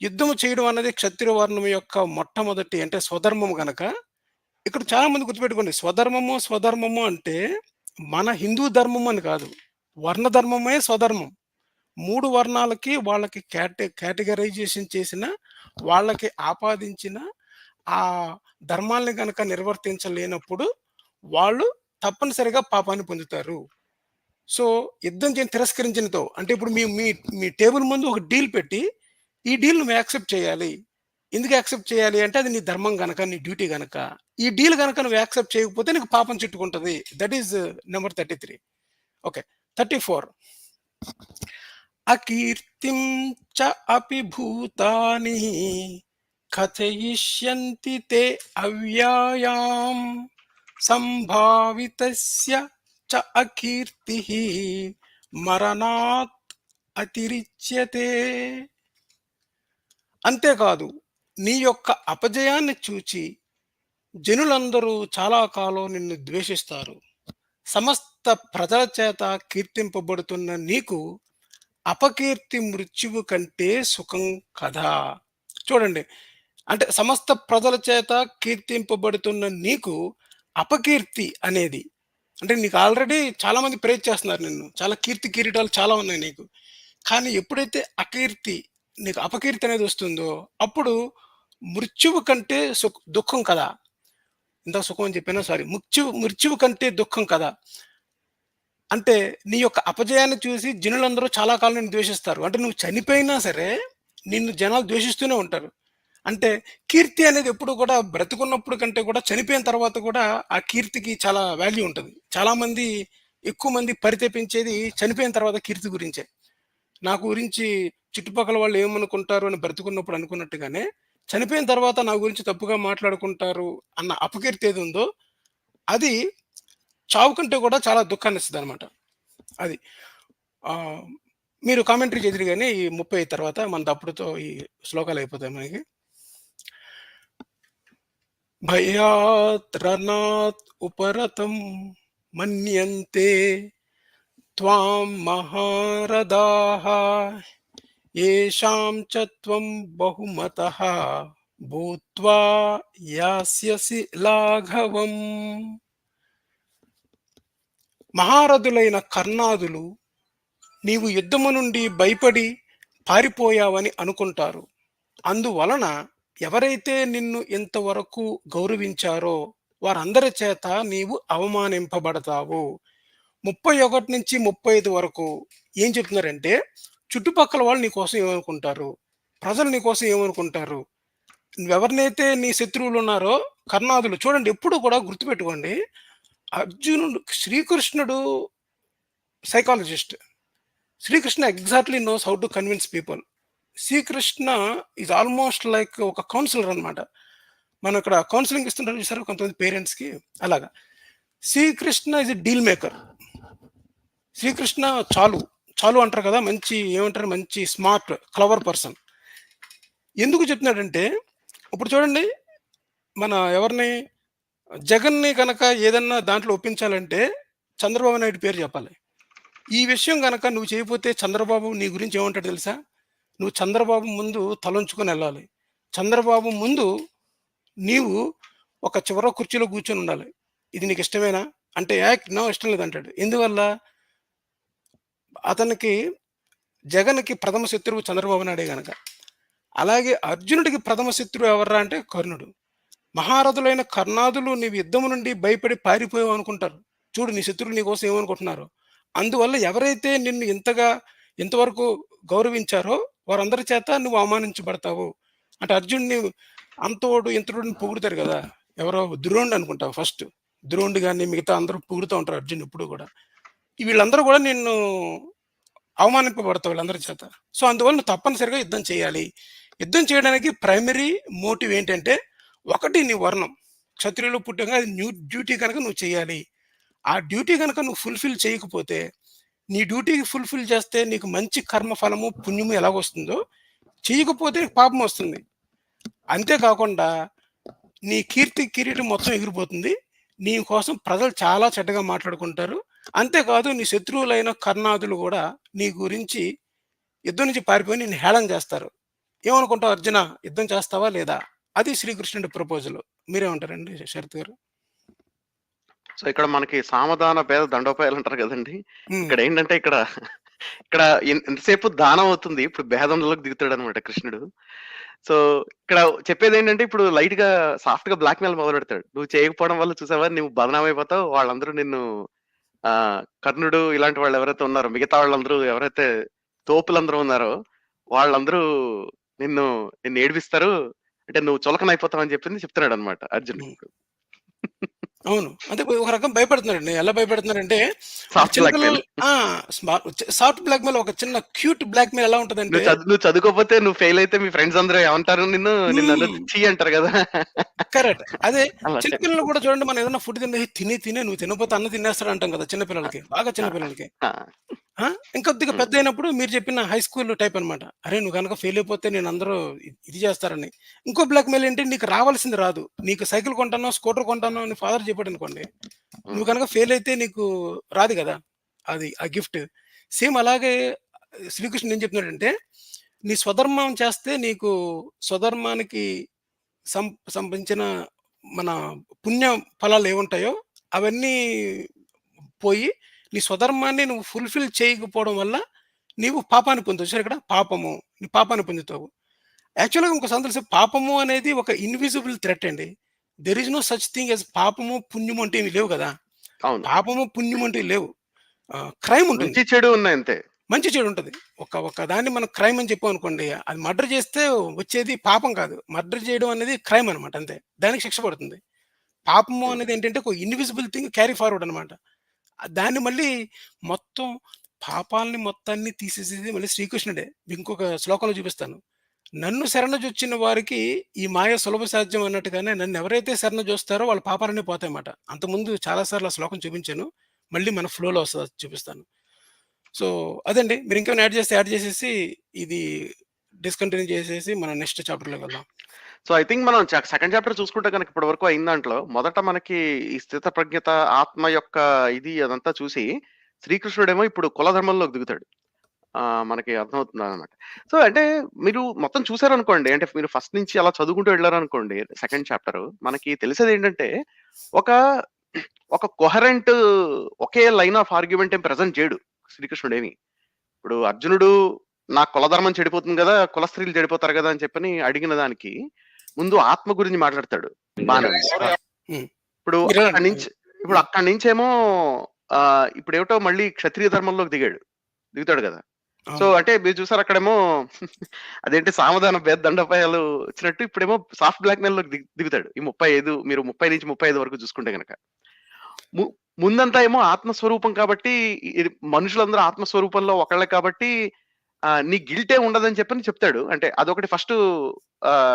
యుద్ధము చేయడం అన్నది క్షత్రియ వర్ణం యొక్క మొట్టమొదటి అంటే స్వధర్మం గనక, ఇక్కడ చాలా మంది గుర్తుపెట్టుకోండి. స్వధర్మము అంటే మన హిందూ ధర్మం అని కాదు. వర్ణ ధర్మమే స్వధర్మం. 3 వర్ణాలకి వాళ్ళకి కేటగరైజేషన్ చేసిన, వాళ్ళకి ఆపాదించిన ఆ ధర్మాల్ని గనక నిర్వర్తించలేనప్పుడు, వాళ్ళు తప్పనిసరిగా పాపాన్ని పొందుతారు. సో, యుద్ధం చేయని తిరస్కరించినతో అంటే ఇప్పుడు మీ మీ మీ టేబుల్ ముందు ఒక డీల్ పెట్టి, ఈ డీల్ నువ్వు యాక్సెప్ట్ చేయాలి. ఎందుకు యాక్సెప్ట్ చేయాలి అంటే అది నీ ధర్మం గనక, నీ డ్యూటీ గనక. ఈ డీల్ గనక నువ్వు యాక్సెప్ట్ చేయకపోతే నీకు పాపం చుట్టుకుంటది. That is number 33. ఓకే. 34 అకీర్తిం చ అపి భూతాని కథయిష్యంతి తే అవ్యయాం సంభావితస్య చ అకీర్తిః మరణాత్ అతిరిచ్యతే. అంతేకాదు నీ యొక్క అపజయాన్ని చూచి జనులందరూ చాలా కాలం నిన్ను ద్వేషిస్తారు. సమస్త ప్రజల చేత కీర్తింపబడుతున్న నీకు అపకీర్తి మృత్యువు కంటే సుఖం కదా. చూడండి. అంటే సమస్త ప్రజల చేత కీర్తింపబడుతున్న నీకు అపకీర్తి అనేది అంటే నీకు ఆల్రెడీ చాలామంది ప్రైజ్ చేస్తున్నారు నిన్ను. చాలా కీర్తి కిరీటాలు చాలా ఉన్నాయి నీకు. కానీ ఎప్పుడైతే అకీర్తి నీకు అపకీర్తి అనేది వస్తుందో అప్పుడు మృత్యువు కంటే దుఃఖం కదా. ఇందాక సుఖం అని చెప్పానా? సారీ. మృత్యువు కంటే దుఃఖం కదా. అంటే నీ యొక్క అపజయాన్ని చూసి జనులందరూ చాలా కాలం నిన్ను ద్వేషిస్తారు. అంటే నువ్వు చనిపోయినా సరే నిన్ను జనాలు ద్వేషిస్తూనే ఉంటారు. అంటే కీర్తి అనేది ఎప్పుడు కూడా బ్రతికున్నప్పుడు కంటే కూడా చనిపోయిన తర్వాత కూడా ఆ కీర్తికి చాలా వాల్యూ ఉంటది. చాలామంది ఎక్కువ మంది పరితపించేది చనిపోయిన తర్వాత కీర్తి గురించే. నా గురించి చుట్టుపక్కల వాళ్ళు ఏమనుకుంటారు అని బ్రతికున్నప్పుడు అనుకున్నట్టుగానే, చనిపోయిన తర్వాత నా గురించి తప్పుగా మాట్లాడుకుంటారు అన్న అపకీర్తి ఏది ఉందో, అది చావు కంటే కూడా చాలా దుఃఖాన్నిస్తదనమాట. అది. ఆహ్, మీరు కామెంటరీ చేద్దురు గాని ఈ 30 తర్వాత మనది అప్పుడుతో ఈ శ్లోకాలు అయిపోతాయి మనకి. భయాత్ రనాత్ ఉపరతం మన్యంతే త్వాం మహారథాః येषां च त्वं बहुमतः భూత్వా యాస్యసి లాఘవం. మహారథులైన కర్ణాదులు నీవు యుద్ధము నుండి భయపడి పారిపోయావని అనుకుంటారు. అందువలన ఎవరైతే నిన్ను ఇంతవరకు గౌరవించారో వారందరి చేత నీవు అవమానింపబడతావు. 31 నుంచి 35 వరకు ఏం చెప్తున్నారంటే, చుట్టుపక్కల వాళ్ళు నీ కోసం ఏమనుకుంటారు? ప్రజలు నీ కోసం ఏమనుకుంటారు? నువ్వెవరినైతే నీ శత్రువులు ఉన్నారో కర్ణాదులు చూడండి ఎప్పుడు కూడా గుర్తుపెట్టుకోండి. శ్రీకృష్ణుడు psychologist. Srikrishna exactly knows how to convince people. Srikrishna is almost like ఒక కౌన్సిలర్ అన్నమాట. మనం ఇక్కడ కౌన్సెలింగ్ ఇస్తుంటారు చూసారా కొంతమంది పేరెంట్స్‌కి అలాగా. Srikrishna is a deal maker. Srikrishna చాలు అంటారు కదా! మంచి ఏమంటారు మంచి స్మార్ట్, క్లవర్ పర్సన్. ఎందుకు చెప్తున్నాడంటే, ఇప్పుడు చూడండి మన ఎవరిని జగన్‌ని గనక ఏదన్నా దాంట్లో ఒప్పించాలంటే చంద్రబాబు నాయుడు పేరు చెప్పాలి. ఈ విషయం గనక నువ్వు చేయకపోతే చంద్రబాబు నీ గురించి ఏమంటాడో తెలుసా? నువ్వు చంద్రబాబు ముందు తలొంచుకొని ఎళ్ళాలి. చంద్రబాబు ముందు నీవు ఒక చివర కుర్చీలో కూర్చొని ఉండాలి. ఇది నీకు ఇష్టమేనా? అంటే నో ఇష్టం లేదంటాడు. ఎందువల్ల? అతనికి జగన్‌కి ప్రథమ శత్రువు చంద్రబాబు నాయుడే గనక. అలాగే అర్జునుడికి ప్రథమ శత్రువు ఎవర్రా అంటే కర్ణుడు. మహారథులైన కర్ణాదులు నీవు యుద్ధము నుండి భయపడి పారిపోయావు అనుకుంటారు. చూడు నీ శత్రువులు నీ కోసం ఏమనుకుంటున్నారో. అందువల్ల ఎవరైతే నిన్ను ఇంతవరకు గౌరవించారో వారందరి చేత నువ్వు అవమానించబడతావు. అంటే అర్జునుడిని అంతోడు, ఇంతోడు పొగుడుతారు గదా! ఎవరో ద్రోణుడు అనుకుంటా ఫస్ట్. ద్రోణుడు గాని మిగతా అందరూ పొగుడుతా ఉంటారు అర్జునుడిని ఎప్పుడు గూడా. వీళ్ళందరూ గూడా నిన్ను అవమానింపబడతావు వీళ్ళందరి చేత. సో, అందువల్ల నువ్వు తప్పనిసరిగా యుద్ధం చేయాలి. యుద్ధం చేయడానికి ప్రైమరీ మోటివ్ ఏంటంటే, ఒకటి నీ వర్ణం. క్షత్రియులు పుట్టంగా అది డ్యూటీ కనుక నువ్వు చేయాలి. ఆ డ్యూటీ గనక నువ్వు ఫుల్‌ఫిల్ చేయకపోతే, నీ డ్యూటీకి ఫుల్‌ఫిల్ చేస్తే నీకు మంచి కర్మ ఫలము, పుణ్యము ఎలాగొస్తుందో, చేయకపోతే నీకు పాపం వస్తుంది. అంతే కాకుండా నీ కీర్తి, కిరీటం మొత్తం ఎగిరిపోతుంది. నీ కోసం ప్రజలు చాలా చెడ్డగా మాట్లాడుకుంటారు. అంతేకాదు నీ శత్రువులైన కర్ణాదులు గూడా నీ గురించి యుద్ధం నుంచి పారిపోయి నిన్ను హేళన చేస్తారు. ఏమనుకుంటావు అర్జున యుద్ధం చేస్తావా లేదా? అది శ్రీకృష్ణుడి ప్రపోజల్. మీరేమంటారండి శరత్ గారు? సో ఇక్కడ మనకి సామధాన భేద దండోపాయాలు అంటారు కదండి. హ్మ్. ఇక్కడ ఏంటంటే ఇక్కడ ఇక్కడ ఎంతసేపు దానం అవుతుంది, ఇప్పుడు భేదంలోకి దిగుతాడు అనమాట కృష్ణుడు. సో ఇక్కడ చెప్పేది ఏంటంటే, ఇప్పుడు లైట్ గా సాఫ్ట్ గా బ్లాక్ మెయిల్ మొదలు పెడతాడు. నువ్వు చేయకపోవడం వల్ల చూసావా నువ్వు బదనాం అయిపోతావు, వాళ్ళందరూ నిన్ను కర్ణుడు ఇలాంటి వాళ్ళు ఎవరైతే ఉన్నారో, మిగతా వాళ్ళందరూ ఎవరైతే తోపులందరూ ఉన్నారో వాళ్ళందరూ నిన్ను నిన్ను ఏడిపిస్తారు, అంటే నువ్వు చులకన అయిపోతావు అని చెప్తున్నాడు అనమాట అర్జునుడు. అవును. అంటే ఒక రకం భయపెడుతున్నాడండి. ఎలా భయపెడుతున్నారంటే సాఫ్ట్ చిన్న బ్లాక్ మెయిల్. పిల్లలు సాఫ్ట్ బ్లాక్‌మెయిల్ ఒక చిన్న క్యూట్ బ్లాక్‌మెయిల్ ఎలా ఉంటదంటే నువ్వు చదువుకోకపోతే, నువ్వు ఫెయిల్ అయితే మీ ఫ్రెండ్స్ అందరూ ఏమంటారు, నిన్ను హ్మ్. చీ అంటారు కదా. కరెక్ట్. అదే అలా చిన్న పిల్లలు కూడా చూడండి మనం ఏదైనా ఫుడ్ తిని నువ్వు తినకపోతే అన్నం తినేస్తాడు అంటాం కదా! చిన్న పిల్లలకి. బాగా చిన్న పిల్లలకి. ఆ, ఇంకొద్దిగా ఉమ్, పెద్దయినప్పుడు మీరు చెప్పిన హై స్కూల్ టైప్ అనమాట. అరే! నువ్వు గనక ఫెయిల్ అయిపోతే నేనందరూ ఇది చేస్తారని. ఇంకో బ్లాక్‌మెయిల్ ఏంటి నీకు రావాల్సింది రాదు. నీకు సైకిల్ కొంటానో, స్కూటర్ కొంటానో అని ఫాదర్ చెప్పాడనుకోండి. ఉమ్, నువ్వు గనక ఫెయిల్ అయితే నీకు రాదు గదా! అది ఆ గిఫ్ట్. సేమ్ అలాగే శ్రీకృష్ణుడు ఏం చెప్తున్నాడంటే, నీ స్వధర్మం చేస్తే నీకు స్వధర్మానికి సం సంబంధించిన మన పుణ్య ఫలాలు ఏవుంటాయో అవన్నీ పోయి, నీ స్వధర్మాన్ని నువ్వు ఫుల్‌ఫిల్ చేయకపోవడం వల్ల నీవు పాపాన్ని పొందుతావు. చూసారా ఇక్కడ పాపము. నీ పాపాన్ని పొందుతావు. యాక్చువల్‌గా ఇంకో సందర్భం తెలిసి పాపము అనేది ఒక ఇన్విజిబుల్ థ్రెట్ అండి. There is no such thing as పాపము, పుణ్యము అంటే ఇవి లేవు గదా! అవును. పాపము, పుణ్యం అంటే లేవు. క్రైమ్ ఉంటుంది. మంచి చెడు ఉన్నాయి అంతే. మంచి చెడు ఉంటది. ఒక దాన్ని మనం క్రైమ్ అని చెప్పామనుకోండి, అది మర్డర్ చేస్తే వచ్చేది పాపం కాదు. మర్డర్ చేయడం అనేది క్రైమ్ అనమాట అంతే. దానికి శిక్ష పడుతుంది. పాపము ఉమ్, అనేది ఏంటంటే ఒక ఇన్విజిబుల్ థింగ్ క్యారీ ఫార్వర్డ్ అనమాట. దాన్ని మళ్ళీ మొత్తం పాపాల్ని మొత్తాన్ని తీసేసేది మళ్ళీ శ్రీకృష్ణుడే. ఇంకొక శ్లోకంలో చూపిస్తాను. నన్ను శరణజొచ్చిన వారికి ఈ మాయ సులభ సాధ్యం అన్నట్టుగానే నన్నెవరైతే శరణజొస్తారో వాళ్ళ పాపాలన్నీ పోతాయన్నమాట. అంతకుముందు చాలా సార్లు ఆ శ్లోకం చూపించాను. మళ్ళీ మన ఫ్లోలో వస్తది అది చూపిస్తాను. సో, అదండి. మీరు ఇంకేమైనా యాడ్ చేసేసి ఇది డిస్కంటిన్యూ చేసేసి మనం నెక్స్ట్ చాప్టర్‌లోకి వెళ్దాం. సో ఐ థింక్ మనం సెకండ్ చాప్టర్ చూసుకుంటే కనుక ఇప్పటి వరకు అయిన దాంట్లో మొదట మనకి ఈ స్థిత ప్రజ్ఞత ఆత్మ యొక్క ఇది అదంతా చూసి, శ్రీకృష్ణుడేమో ఇప్పుడు కుల ధర్మంలోకి దిగుతాడు. మనకి అర్థమవుతుంది అనమాట. సో అంటే మీరు మొత్తం చూసారనుకోండి, అంటే మీరు ఫస్ట్ నుంచి అలా చదువుకుంటూ వెళ్ళారనుకోండి, సెకండ్ చాప్టర్ మనకి తెలిసేది ఏంటంటే, ఒక ఒక coherent okay line of argument ఏం ప్రెజెంట్ చేయడు శ్రీకృష్ణుడేమి. ఇప్పుడు అర్జునుడు నా కులధర్మం చెడిపోతుంది కదా, కుల స్త్రీలు చెడిపోతారు కదా అని చెప్పని అడిగిన దానికి ముందు ఆత్మ గురించి మాట్లాడతాడు. బానే ఉంది. హ్మ్. ఇప్పుడు అక్కడి మీరేనండి. నుంచి ఇప్పుడు అక్కడి నుంచేమో ఇప్పుడు ఏమిటో మళ్ళీ క్షత్రియ ధర్మంలోకి దిగుతాడు కదా. సో అవును. అంటే మీరు చూసారు అక్కడేమో అదేంటి సామధాన భేద దండపాయాలు వచ్చినట్టు ఇప్పుడేమో సాఫ్ట్ బ్లాక్ మెయిల్ లోకి దిగుతాడు. ఈ 35 మీరు 30 నుంచి 35 వరకు చూసుకుంటే గనక. ముందంతా ఏమో ఆత్మస్వరూపం కాబట్టి, మనుషులందరూ ఆత్మస్వరూపంలో ఒకళ్ళే కాబట్టి నీ గిల్టే ఉండదని చెప్పని చెప్తాడు. అంటే అదొకటి ఫస్ట్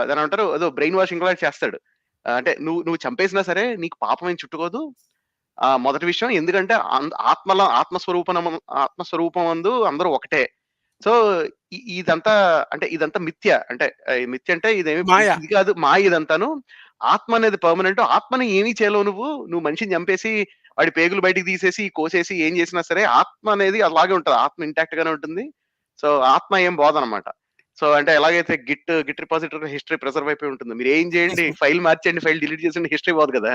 దాన్నేమంటారు, ఏదో బ్రెయిన్ వాషింగ్ లాగా చేస్తాడు. అంటే నువ్వు చంపేసినా సరే నీకు పాపం ఏం చుట్టుకోదు. మొదటి విషయం ఎందుకంటే ఆత్మస్వరూపమందు అందరూ ఒకటే. సో ఇదంతా మిథ్య. అంటే ఈ మిథ్య అంటే ఇదేమి మాయ. ఇది కాదు, మాయ ఇదంతాను. ఆత్మ అనేది పర్మనెంట్. ఆత్మని ఏమీ చేయలేవు నువ్వు మనిషిని చంపేసి వాడి పేగులు బయటికి తీసేసి కోసేసి ఏం చేసినా సరే ఆత్మ అనేది అలాగే ఉంటది. ఆత్మ ఇంటాక్ట్ గానే ఉంటుంది. సో ఆత్మ ఏం పోదన్నమాట. సో అంటే ఎలాగైతే గిట్ రిపాజిటరీ హిస్టరీ ప్రిజర్వ్ అయిపోయి ఉంటుంది. మీరు ఏం చేయండి, ఫైల్ మార్చండి, ఫైల్ డిలీట్ చేసండి, హిస్టరీ పోదు కదా.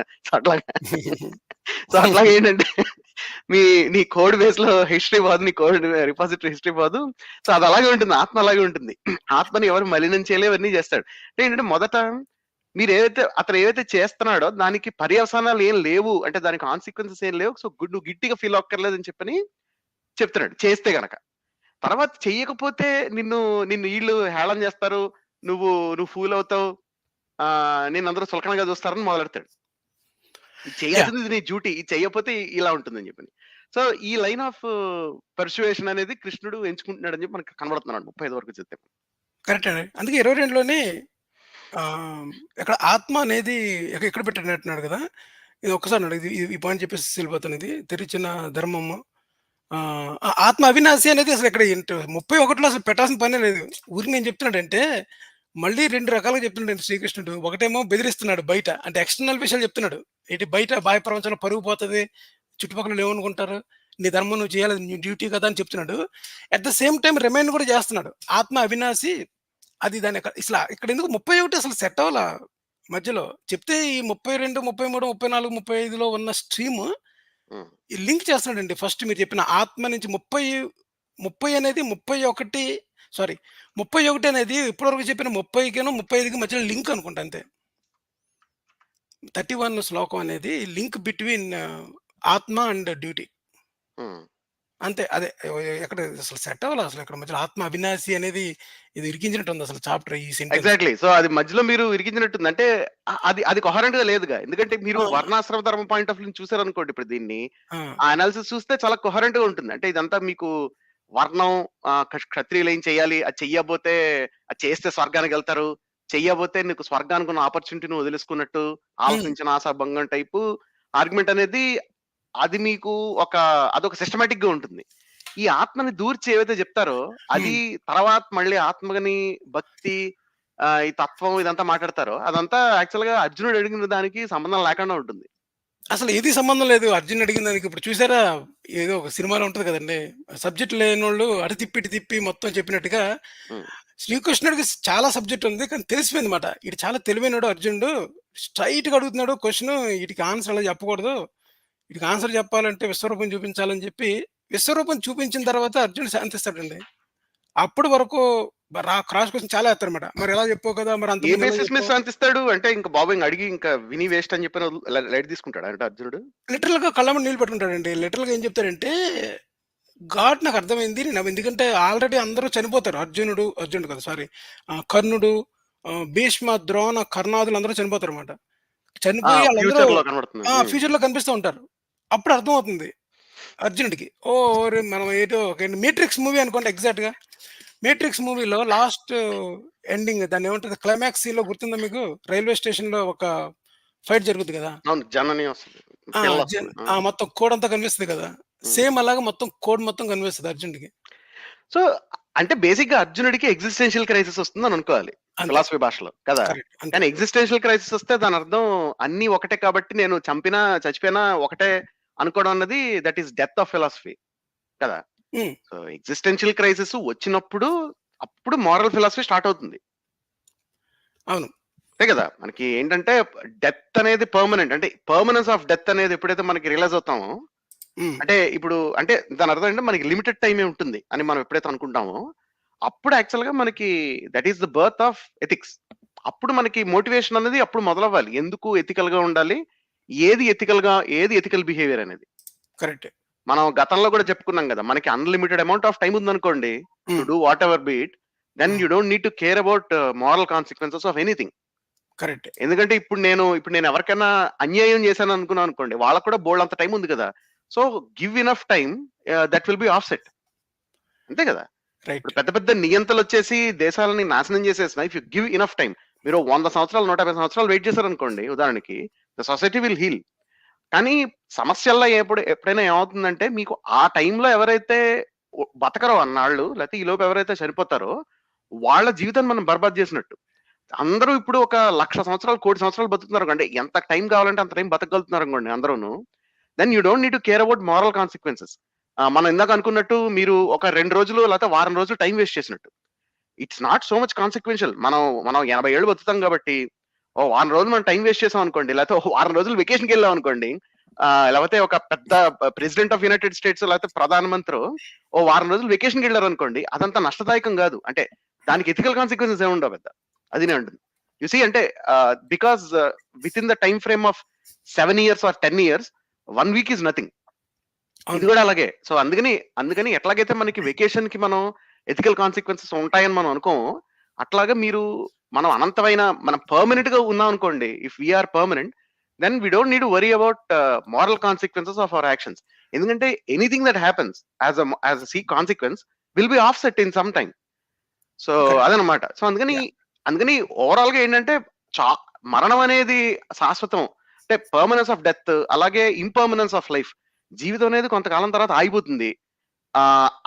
సో అట్లాగే ఏంటంటే నీ కోడ్ బేస్ లో హిస్టరీ పోదు, నీ కోడ్ రిపాజిటరీ హిస్టరీ పోదు. సో అది అలాగే ఉంటుంది, ఆత్మ అలాగే ఉంటుంది. ఆత్మని ఎవరు మలినం చేయలే, ఇవన్నీ చేస్తాడు. అంటే ఏంటంటే మొదట అతను ఏవైతే చేస్తున్నాడో దానికి పర్యవసానాలు ఏం లేవు, అంటే దానికి కాన్సిక్వెన్సెస్ ఏం లేవు, సో నువ్వు గిట్టిగా ఫీల్ అక్కర్లేదని చెప్పని చెప్తున్నాడు చేస్తే గనక. తర్వాత చెయ్యకపోతే నిన్ను నిన్ను వీళ్ళు హేళన చేస్తారు, నువ్వు నువ్వు ఫూల్ అవుతావు, నేను అందరూ చులకనగా చూస్తారని మొదలెడతాడు. ఇది యాహ్! చేయాల్సింది ఇది నీ డ్యూటీ, ఇది చెయ్యకపోతే ఇలా ఉంటుందని చెప్పని. సో ఈ లైన్ ఆఫ్ పర్సుయేషన్ అనేది కృష్ణుడు ఎంచుకుంటున్నాడని చెప్పి మనకు కనబడుతున్నాడు 35 వరకు చూస్తే. కరెక్టే అండి. అందుకే 22లోనే ఇక్కడ ఆత్మ అనేది ఎక్కడ పెట్టినట్టున్నాడు కదా! ఇది ఒక్కసారి అన్నాడు. ఇది ఈ పాయింట్ చెప్పేసి వెళ్ళిపోతాను ఇది. తెరిచిన ధర్మము ఆత్మ అవినాశి అనేది అసలు ఇక్కడ 31లో అసలు పెట్టాల్సిన పనే లేదు. ఊరికే ఏం చెప్తున్నాడంటే, మళ్ళీ 2 రకాలుగా చెప్తున్నాడండి శ్రీకృష్ణుడు. ఒకటేమో బెదిరిస్తున్నాడు బయట. అంటే ఎక్స్‌టర్నల్ విషయాలు చెప్తున్నాడు. బయట బాహ్య ప్రపంచంలో పరువు పోతది. చుట్టుపక్కల ఏమనుకుంటారు? నీ ధర్మం నువ్వు చేయాలి. నీ డ్యూటీ కదా అని చెప్తున్నాడు. At the same time remind కూడా చేస్తున్నాడు. ఆత్మ అవినాశి అది దాని ఇక్కడ ఎందుకు 31 అసలు సెట్ అవ్వలా మధ్యలో. చెప్తే ఈ 32, 33, 34, 35లో ఉన్న స్ట్రీమ్ హ్మ్. ఈ లింక్ చేస్తున్నాడండి. ఫస్ట్ మీరు చెప్పిన ఆత్మ నుంచి 30 అనేది 31 సారీ 31 అనేది ఇప్పటివరకు చెప్పిన 30కిను 35కి మధ్యలో లింక్ అనుకుంటా అంతే. 31 శ్లోకం అనేది లింక్ బిట్వీన్ ఆత్మ అండ్ డ్యూటీ. హ్మ్. అంతే. అదే ఎక్కడ అసలు సెట్ అవ్వలా అసలు ఇక్కడ మధ్యలో ఆత్మ అవినాశి అనేది ఇది ఇరికించినట్టుంది అసలు చాప్టర్ ఈ సెంటెన్స్. ఎగ్జాక్ట్‌లీ. సో అది మధ్యలో మీరు ఇరికించినట్టుంది. అంటే అది అది కొహరెంట్‌గా లేదుగా. ఎందుకంటే మీరు ఆ! వర్ణాశ్రమ ధర్మం పాయింట్ ఆఫ్ వ్యూ‌ని చూసారనుకోండి ఇప్పుడు దీన్ని. ఆ! ఆ అనాలిసిస్ చూస్తే చాలా కొహరెంట్‌గా ఉంటుంది. అంటే ఇదంతా మీకు వర్ణం, క్షత్రియులు ఏం చేయాలి, అది చెయ్యబోతే అది చేస్తే స్వర్గానికెళ్తారు, చెయ్యబోతే నీకు స్వర్గానికున్న ఆపర్చునిటీని వదిలేసుకున్నట్టు, హ్మ్. ఆలసించిన ఆశాభంగం టైపు ఆర్గ్యుమెంట్ అనేది అది మీకు అదొక సిస్టమాటిక్‌గా ఉంటుంది. ఈ ఆత్మని దూర్చి ఏవైతే చెప్తారో అది హ్మ్. తర్వాత మళ్ళీ ఆత్మని భక్తి, ఈ తత్వం ఇదంతా మాట్లాడతారో అదంతా యాక్చువల్‌గా అర్జునుడు అడిగిన దానికి సంబంధం లేకుండా ఉంటుంది. అసలు ఏది సంబంధం లేదు. అర్జున్ అడిగిన దానికి. ఇప్పుడు చూసారా? ఏదో ఒక సినిమాలో ఉంటది కదండీ! సబ్జెక్ట్ లేనోళ్ళు అటు తిప్పి, ఇటు తిప్పి మొత్తం చెప్పినట్టుగా హ్మ్. శ్రీకృష్ణుడికి చాలా సబ్జెక్ట్ ఉంది. కానీ తెలిసిపోయిందన్నమాట. ఈడు చాలా తెలివైనోడు అర్జునుడు. స్ట్రెయిట్‌గా అడుగుతున్నాడు క్వెషను. ఈటికి ఆన్సర్ అలా చెప్పకూడదు. ఈటికి ఆన్సర్ చెప్పాలంటే విశ్వరూపం చూపించాలని చెప్పి, విశ్వరూపం చూపించిన తర్వాత అర్జునుడు శాంతిస్తాడండి. అప్పటి వరకు క్రాస్ క్వెషన్ చాలా ఏత్తారన్నమాట. మరి ఎలా చెప్పావు కదా! మరి ఏ అంతకుముందు ఎలా బేసిస్ మీద చెప్పావు? శాంతిస్తాడు? అంటే ఇంక బాబు ఇంక అడిగి ఇంకా విని వేస్ట్ అని చెప్పని లైట్ తీసుకుంటాడా అంటే అర్జునుడు? లిటరల్‌గా కళ్ళమ్మట నీళ్ళు పెట్టుకుంటాడండి. లిటరల్‌గా ఏం చెప్తాడంటే గాడ్ నాకర్థమైంది. ఎందుకంటే ఆల్రెడీ అందరూ చనిపోతారు. అర్జునుడు కాదు సారీ. కర్ణుడు, భీష్మ, ద్రోణ, కర్ణాదులు అందరూ చనిపోతారన్నమాట. చనిపోయి ఆళ్ళందరూ ఫ్యూచర్‌లో కనబడుతుంది. హ్మ్. ఫ్యూచర్‌లో కనిపిస్తూ ఉంటారు. అప్పుడు అర్థమవుతుంది అర్జునుడికి. ఓరి మనం ఏటో మేట్రిక్స్ మూవీ అనుకోండి ఎగ్జాక్ట్‌గా. మేట్రిక్స్ మూవీలో లాస్ట్ ఎండింగ్ దాన్నేమంటారు క్లైమాక్స్ సీన్‌లో గుర్తుందా మీకు? రైల్వే స్టేషన్‌లో ఒక ఫైట్ జరుగుద్ది కదా! అవును. జనని వస్తది. ఆ! పిల్లొస్తుంది. ఆ! మొత్తం కోడంతా కనిపిస్తది కదా! హ్మ్. సేమ్ అలాగా మొత్తం కోడ్ మొత్తం కనిపిస్తది అర్జునుడికి. సో, అంటే బేసిక్‌గా అర్జునుడికి ఎగ్జిస్టెన్షియల్ క్రైసిస్ వస్తుందని అనుకోవాలి. అంతే. ఫిలాసఫీ భాషలో కదా! కరెక్ట్. అంతే. కానీ ఎగ్జిస్టెన్షియల్ క్రైసిస్ వస్తే దానర్థం అన్నీ ఒకటే కాబట్టి నేను చచ్చిపోయినా ఒకటే అనుకోవడం అన్నది that is death of philosophy కదా! హ్మ్. సో, ఎగ్జిస్టెన్షియల్ క్రైసిస్ వచ్చినప్పుడు అప్పుడు మోరల్ ఫిలాసఫీ స్టార్ట్ అవుతుంది. అవును. అంతే కదా! మనకి ఏంటంటే డెత్ అనేది పర్మనెంట్. అంటే పర్మనెన్స్ ఆఫ్ డెత్ అనేది ఎప్పుడైతే మనకి రియలైజ్ అవుతామో, హ్మ్. అంటే ఇప్పుడు అంటే దాని అర్థం ఏంటంటే మనకి లిమిటెడ్ టైమే ఉంటుంది అని మనం ఎప్పుడైతే అనుకుంటామో, అప్పుడు యాక్చువల్‌గా మనకి that is the birth of ethics. అప్పుడు మనకి మోటివేషన్ అనేది అప్పుడు మొదలవ్వాలి. ఎందుకు ఎథికల్‌గా ఉండాలి? ఏది ఎథికల్ బిహేవియర్ అనేది. కరెక్టే. మనం గతంలో కూడా చెప్పుకున్నాం గదా! మనకి అన్‌లిమిటెడ్ అమౌంట్ ఆఫ్ టైమ్ ఉందనుకోండి, to hmm. Do whatever be it, then hmm. You don't need to care about moral consequences of anything. కరెక్టే. ఎందుకంటే ఇప్పుడు నేను ఎవరికైనా అన్యాయం చేశాను అనుకున్నాననుకోండి, వాళ్ళకి కూడా బోలెడంత టైమ్ ఉంది కదా! So, give enough time, that will be offset. అంతే కదా! రైట్. ఇప్పుడు పెద్ద పెద్ద నియంతలొచ్చేసి దేశాలని నాశనం చేసేసిన if you give enough time, మీరు 100 సంవత్సరాలు, 150 సంవత్సరాలు వెయిట్ చేశారనుకోండి ఉదాహరణకి, ద సొసైటీ విల్ హీల్. కానీ సమస్యల్లో ఎప్పుడైనా ఏమవుతుందంటే, మీకు ఆ టైంలో ఎవరైతే బతకరో అన్నాళ్ళు, లేతే ఈలోపు ఎవరైతే చనిపోతారో, వాళ్ళ జీవితాన్ని మనం బర్బాద్ చేసినట్టు. అందరూ ఇప్పుడు ఒక 1,00,000 సంవత్సరాలు, 1,00,00,000 సంవత్సరాలు బతుకుతున్నారనుకోండి. ఎంత టైం కావాలంటే అంత టైం బతకగలుగుతున్నారనుకోండి అందరూను. Then you don't need to care about moral consequences. మనం ఇందాక అనుకున్నట్టు మీరు ఒక 2 రోజులు లేతే వారం రోజులు టైం వేస్ట్ చేసినట్టు. It's not so much consequential. మనం 80 ఏళ్ళు బతుకుతాం కాబట్టి, ఓ వారం రోజులు మనం టైం వేస్ట్ చేసామనుకోండి, లేతే ఓ వారం రోజులు వెకేషన్‌కెళ్ళామనుకోండి, లేకపోతే ఒక పెద్ద ప్రెసిడెంట్ ఆఫ్ యునైటెడ్ స్టేట్స్ లేకపోతే ప్రధానమంత్రో ఓ వారం రోజులు వెకేషన్‌కెళ్లారనుకోండి, అదంత నష్టదాయకం గాదు. అంటే దానికి ఎథికల్ కాన్సిక్వెన్సెస్ ఏముండవు పెద్ద. అది నేను అంటుంది. యు సీ అంటే because with in the time frame of 7 years or 10 years 1 week is nothing. ఇది అవును. కూడా అలాగే. సో అందుకని ఎట్లాగైతే మనకి వెకేషన్ కి మనం ఎథికల్ కాన్సిక్వెన్సెస్ ఉంటాయని మనం అనుకోము, అట్లాగా మనం అనంతమైన మనం పర్మనెంట్ గా ఉన్నాం అనుకోండి. If we are permanent, then we don't need worry about moral consequences of our actions. ఎందుకంటే anything that happens as the consequence will be offset in some time. So correct. అదనమాట. సో అందుకని yeah! అందుకని overall గా ఏంటంటే చా మరణం అనేది శాశ్వతం. అంటే పర్మనెన్స్ ఆఫ్ డెత్, అలాగే ఇంపర్మనెన్స్ ఆఫ్ లైఫ్. జీవితం అనేది కొంతకాలం తర్వాత ఆగిపోతుంది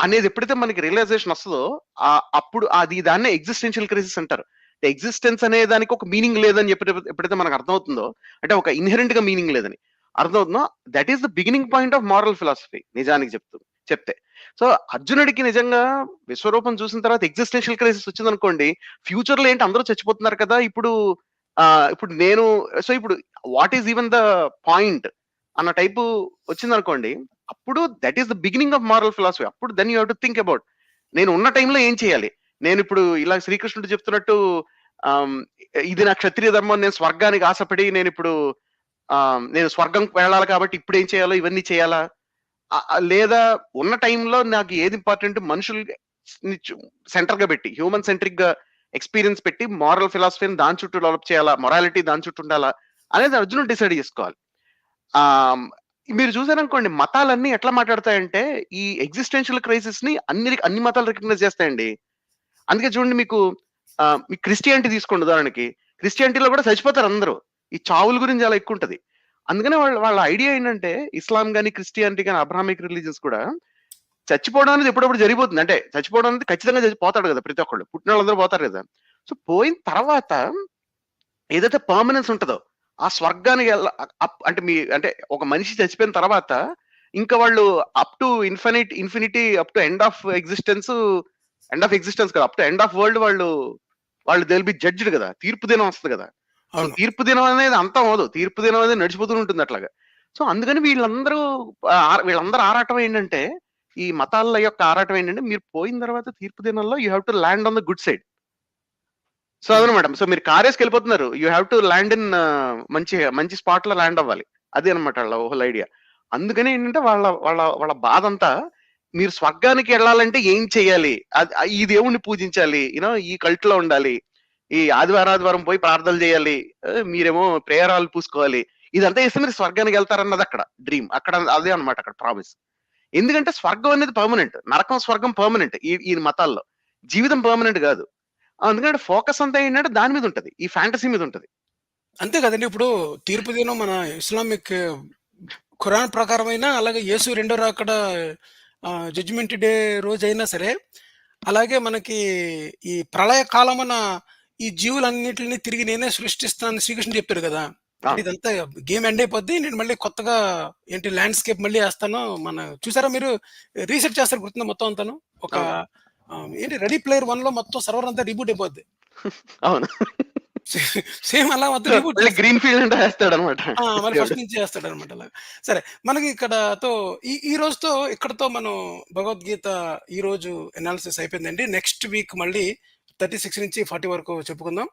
అనేది ఎప్పుడైతే మనకి రియలైజేషన్ వస్తుందో, అప్పుడు దాన్నే ఎగ్జిస్టెన్షియల్ క్రైసిస్ అంటారు. ఎగ్జిస్టెన్స్ అనే దానికి ఒక మీనింగ్ లేదని ఎప్పుడైతే మనకు అర్థమవుతుందో, అంటే ఒక ఇన్హెరెంట్ గా మీనింగ్ లేదని అర్థమవుతుందో, that is the beginning point of moral philosophy నిజానికి చెప్తే. సో అర్జునుడికి నిజంగా విశ్వరూపం చూసిన తర్వాత ఎగ్జిస్టెన్షియల్ క్రైసిస్ వచ్చింది అనుకోండి, ఫ్యూచర్ లో ఏంటి అందరూ చచ్చిపోతున్నారు కదా, ఇప్పుడు నేను, సో ఇప్పుడు what is even the point అన్న టైపు వచ్చింది అనుకోండి, అప్పుడు that is the beginning of moral philosophy. అప్పుడు then you have to think about, నేను ఉన్న టైంలో ఏం చేయాలి. నేను ఇప్పుడు ఇలా శ్రీకృష్ణుడు చెప్తున్నట్టు, ఆమ్, ఇది నా క్షత్రియ ధర్మం, నేను స్వర్గానికి ఆశపడి నేను స్వర్గం వెళ్ళాలి కాబట్టి ఇప్పుడు ఏం చేయాలో ఇవన్నీ చేయాలా, లేదా ఉన్న టైంలో నాకు ఏది ఇంపార్టెంట్, మనుషులు సెంటర్ గా పెట్టి, హ్యూమన్ సెంట్రిక్ గా ఎక్స్పీరియన్స్ పెట్టి మారల్ ఫిలాసఫీని దాని చుట్టూ డెవలప్ చేయాలా, మొరాలిటీ దాని చుట్టూ ఉండాలా అనేది అర్జునుడు డిసైడ్ చేసుకోవాలి. ఆ మీరు చూసారనుకోండి, మతాలన్నీ ఎట్లా మాట్లాడతాయంటే ఈ ఎగ్జిస్టెన్షియల్ క్రైసిస్ ని అన్ని మతాలు రికగ్నైజ్ చేస్తాయండి. అందుకే చూడండి, మీ క్రిస్టియానిటీ తీసుకోండి ఉదాహరణకి. క్రిస్టియానిటీలో కూడా చచ్చిపోతారు అందరూ. ఈ చావుల గురించి చాలా ఎక్కువ ఉంటది. అందుకనే వాళ్ళ ఐడియా ఏంటంటే, ఇస్లాం గానీ క్రిస్టియానిటీ కానీ అబ్రాహ్మిక్ రిలీజియన్స్ కూడా చచ్చిపోవడం అనేది ఎప్పుడప్పుడు జరిగిపోతుంది. అంటే చచ్చిపోవడం అనేది ఖచ్చితంగా పోతాడు కదా, ప్రతి ఒక్కళ్ళు పుట్టిన వాళ్ళందరూ పోతారు కదా. సో పోయిన తర్వాత ఏదైతే పర్మనెన్స్ ఉంటుందో ఆ స్వర్గానికి అంటే ఒక మనిషి చచ్చిపోయిన తర్వాత ఇంకా వాళ్ళు up to infinity up to end of existence కదా, up to end of world వాళ్ళు దిల్ బి జడ్జ్డ్ కదా, తీర్పు దినం వస్తుంది కదా. సో అవును. తీర్పు దినం అనేది అంతం అవదు, తీర్పు దినం అనేది నడిచిపోతూ ఉంటుంది అట్లాగా. సో అందుకని వీళ్ళందరూ ఆరాటం ఏంటంటే, ఈ మతాల యొక్క ఆరాటం ఏంటంటే, మీరు పోయిన తర్వాత తీర్పు దినంలో you have to land on the good side. So hmm. అదనమాట. సో మీరు కారేసుకెళ్ళిపోతున్నారు, you have to land in మంచి మంచి స్పాట్ లో ల్యాండ్ అవ్వాలి. అదే అనమాట వాళ్ళ హోల్ ఐడియా. అందుకని ఏంటంటే వాళ్ళ వాళ్ళ వాళ్ళ బాధ అంతా, మీరు స్వర్గానికి వెళ్ళాలంటే ఏం చేయాలి, ఈ దేవుణ్ణి పూజించాలి, ఈ కల్ట్ లో ఉండాలి, ఈ ఆదివారం పోయి ప్రార్థనలు చేయాలి, మీరేమో ప్రేయరాలు పూసుకోవాలి, ఇదంతా చేస్తే మీరు స్వర్గానికి వెళ్తారన్నది అక్కడ డ్రీమ్. అక్కడ అదే అనమాట అక్కడ ప్రామిస్. ఎందుకంటే స్వర్గం అనేది పర్మనెంట్, నరకం స్వర్గం పర్మనెంట్. ఈ మతాల్లో జీవితం పర్మనెంట్ కాదు. అందుకంటే ఫోకస్ అంతా ఏంటంటే దాని మీద ఉంటది, ఈ ఫ్యాంటసీ మీద ఉంటది. అంతే కదండీ! ఇప్పుడు తీర్పు దినం మన ఇస్లామిక్ ఖురాన్ ప్రకారమైనా, అలాగే యేసు రెండో రాకడ జడ్జిమెంట్ డే రోజైనా సరే, అలాగే మనకి ఈ ప్రళయ కాలమున ఈ జీవులన్నిటిని తిరిగి నేనే సృష్టిస్తానని శ్రీకృష్ణుడు చెప్పారు కదా! అంటే అవును. ఇదంతా గేమ్ ఎండ్ అయిపోద్ది. నేను మళ్ళీ కొత్తగా ల్యాండ్‌స్కేప్ మళ్ళీ ఏస్తాను. చూసారా మీరు, రీసెట్ చేస్తారు గుర్తుందా మొత్తం అంతాను? ఒక అవును. 'రెడీ ప్లేయర్ 1'లో మొత్తం సర్వర్ అంతా రీబూట్ అయిపోద్ది. అవును. సేమ్ అలా మొత్తం సో రీబూట్ మళ్ళీ చేస్తారు. గ్రీన్ ఫీల్డ్ అంటే వేస్తాడనమాట మళ్ళీ దేవుడు. ఫస్ట్ నుంచి చేస్తాడనమాట అలాగా. సరే, మనకి ఇక్కడతో ఈ రోజుతో ఇక్కడితో మనం భగవద్గీత ఈ రోజు అనాలిసిస్ అయిపోయిందండి. నెక్స్ట్ వీక్ మళ్ళీ 36 నుంచి 40 వరకు చెప్పుకుందాం.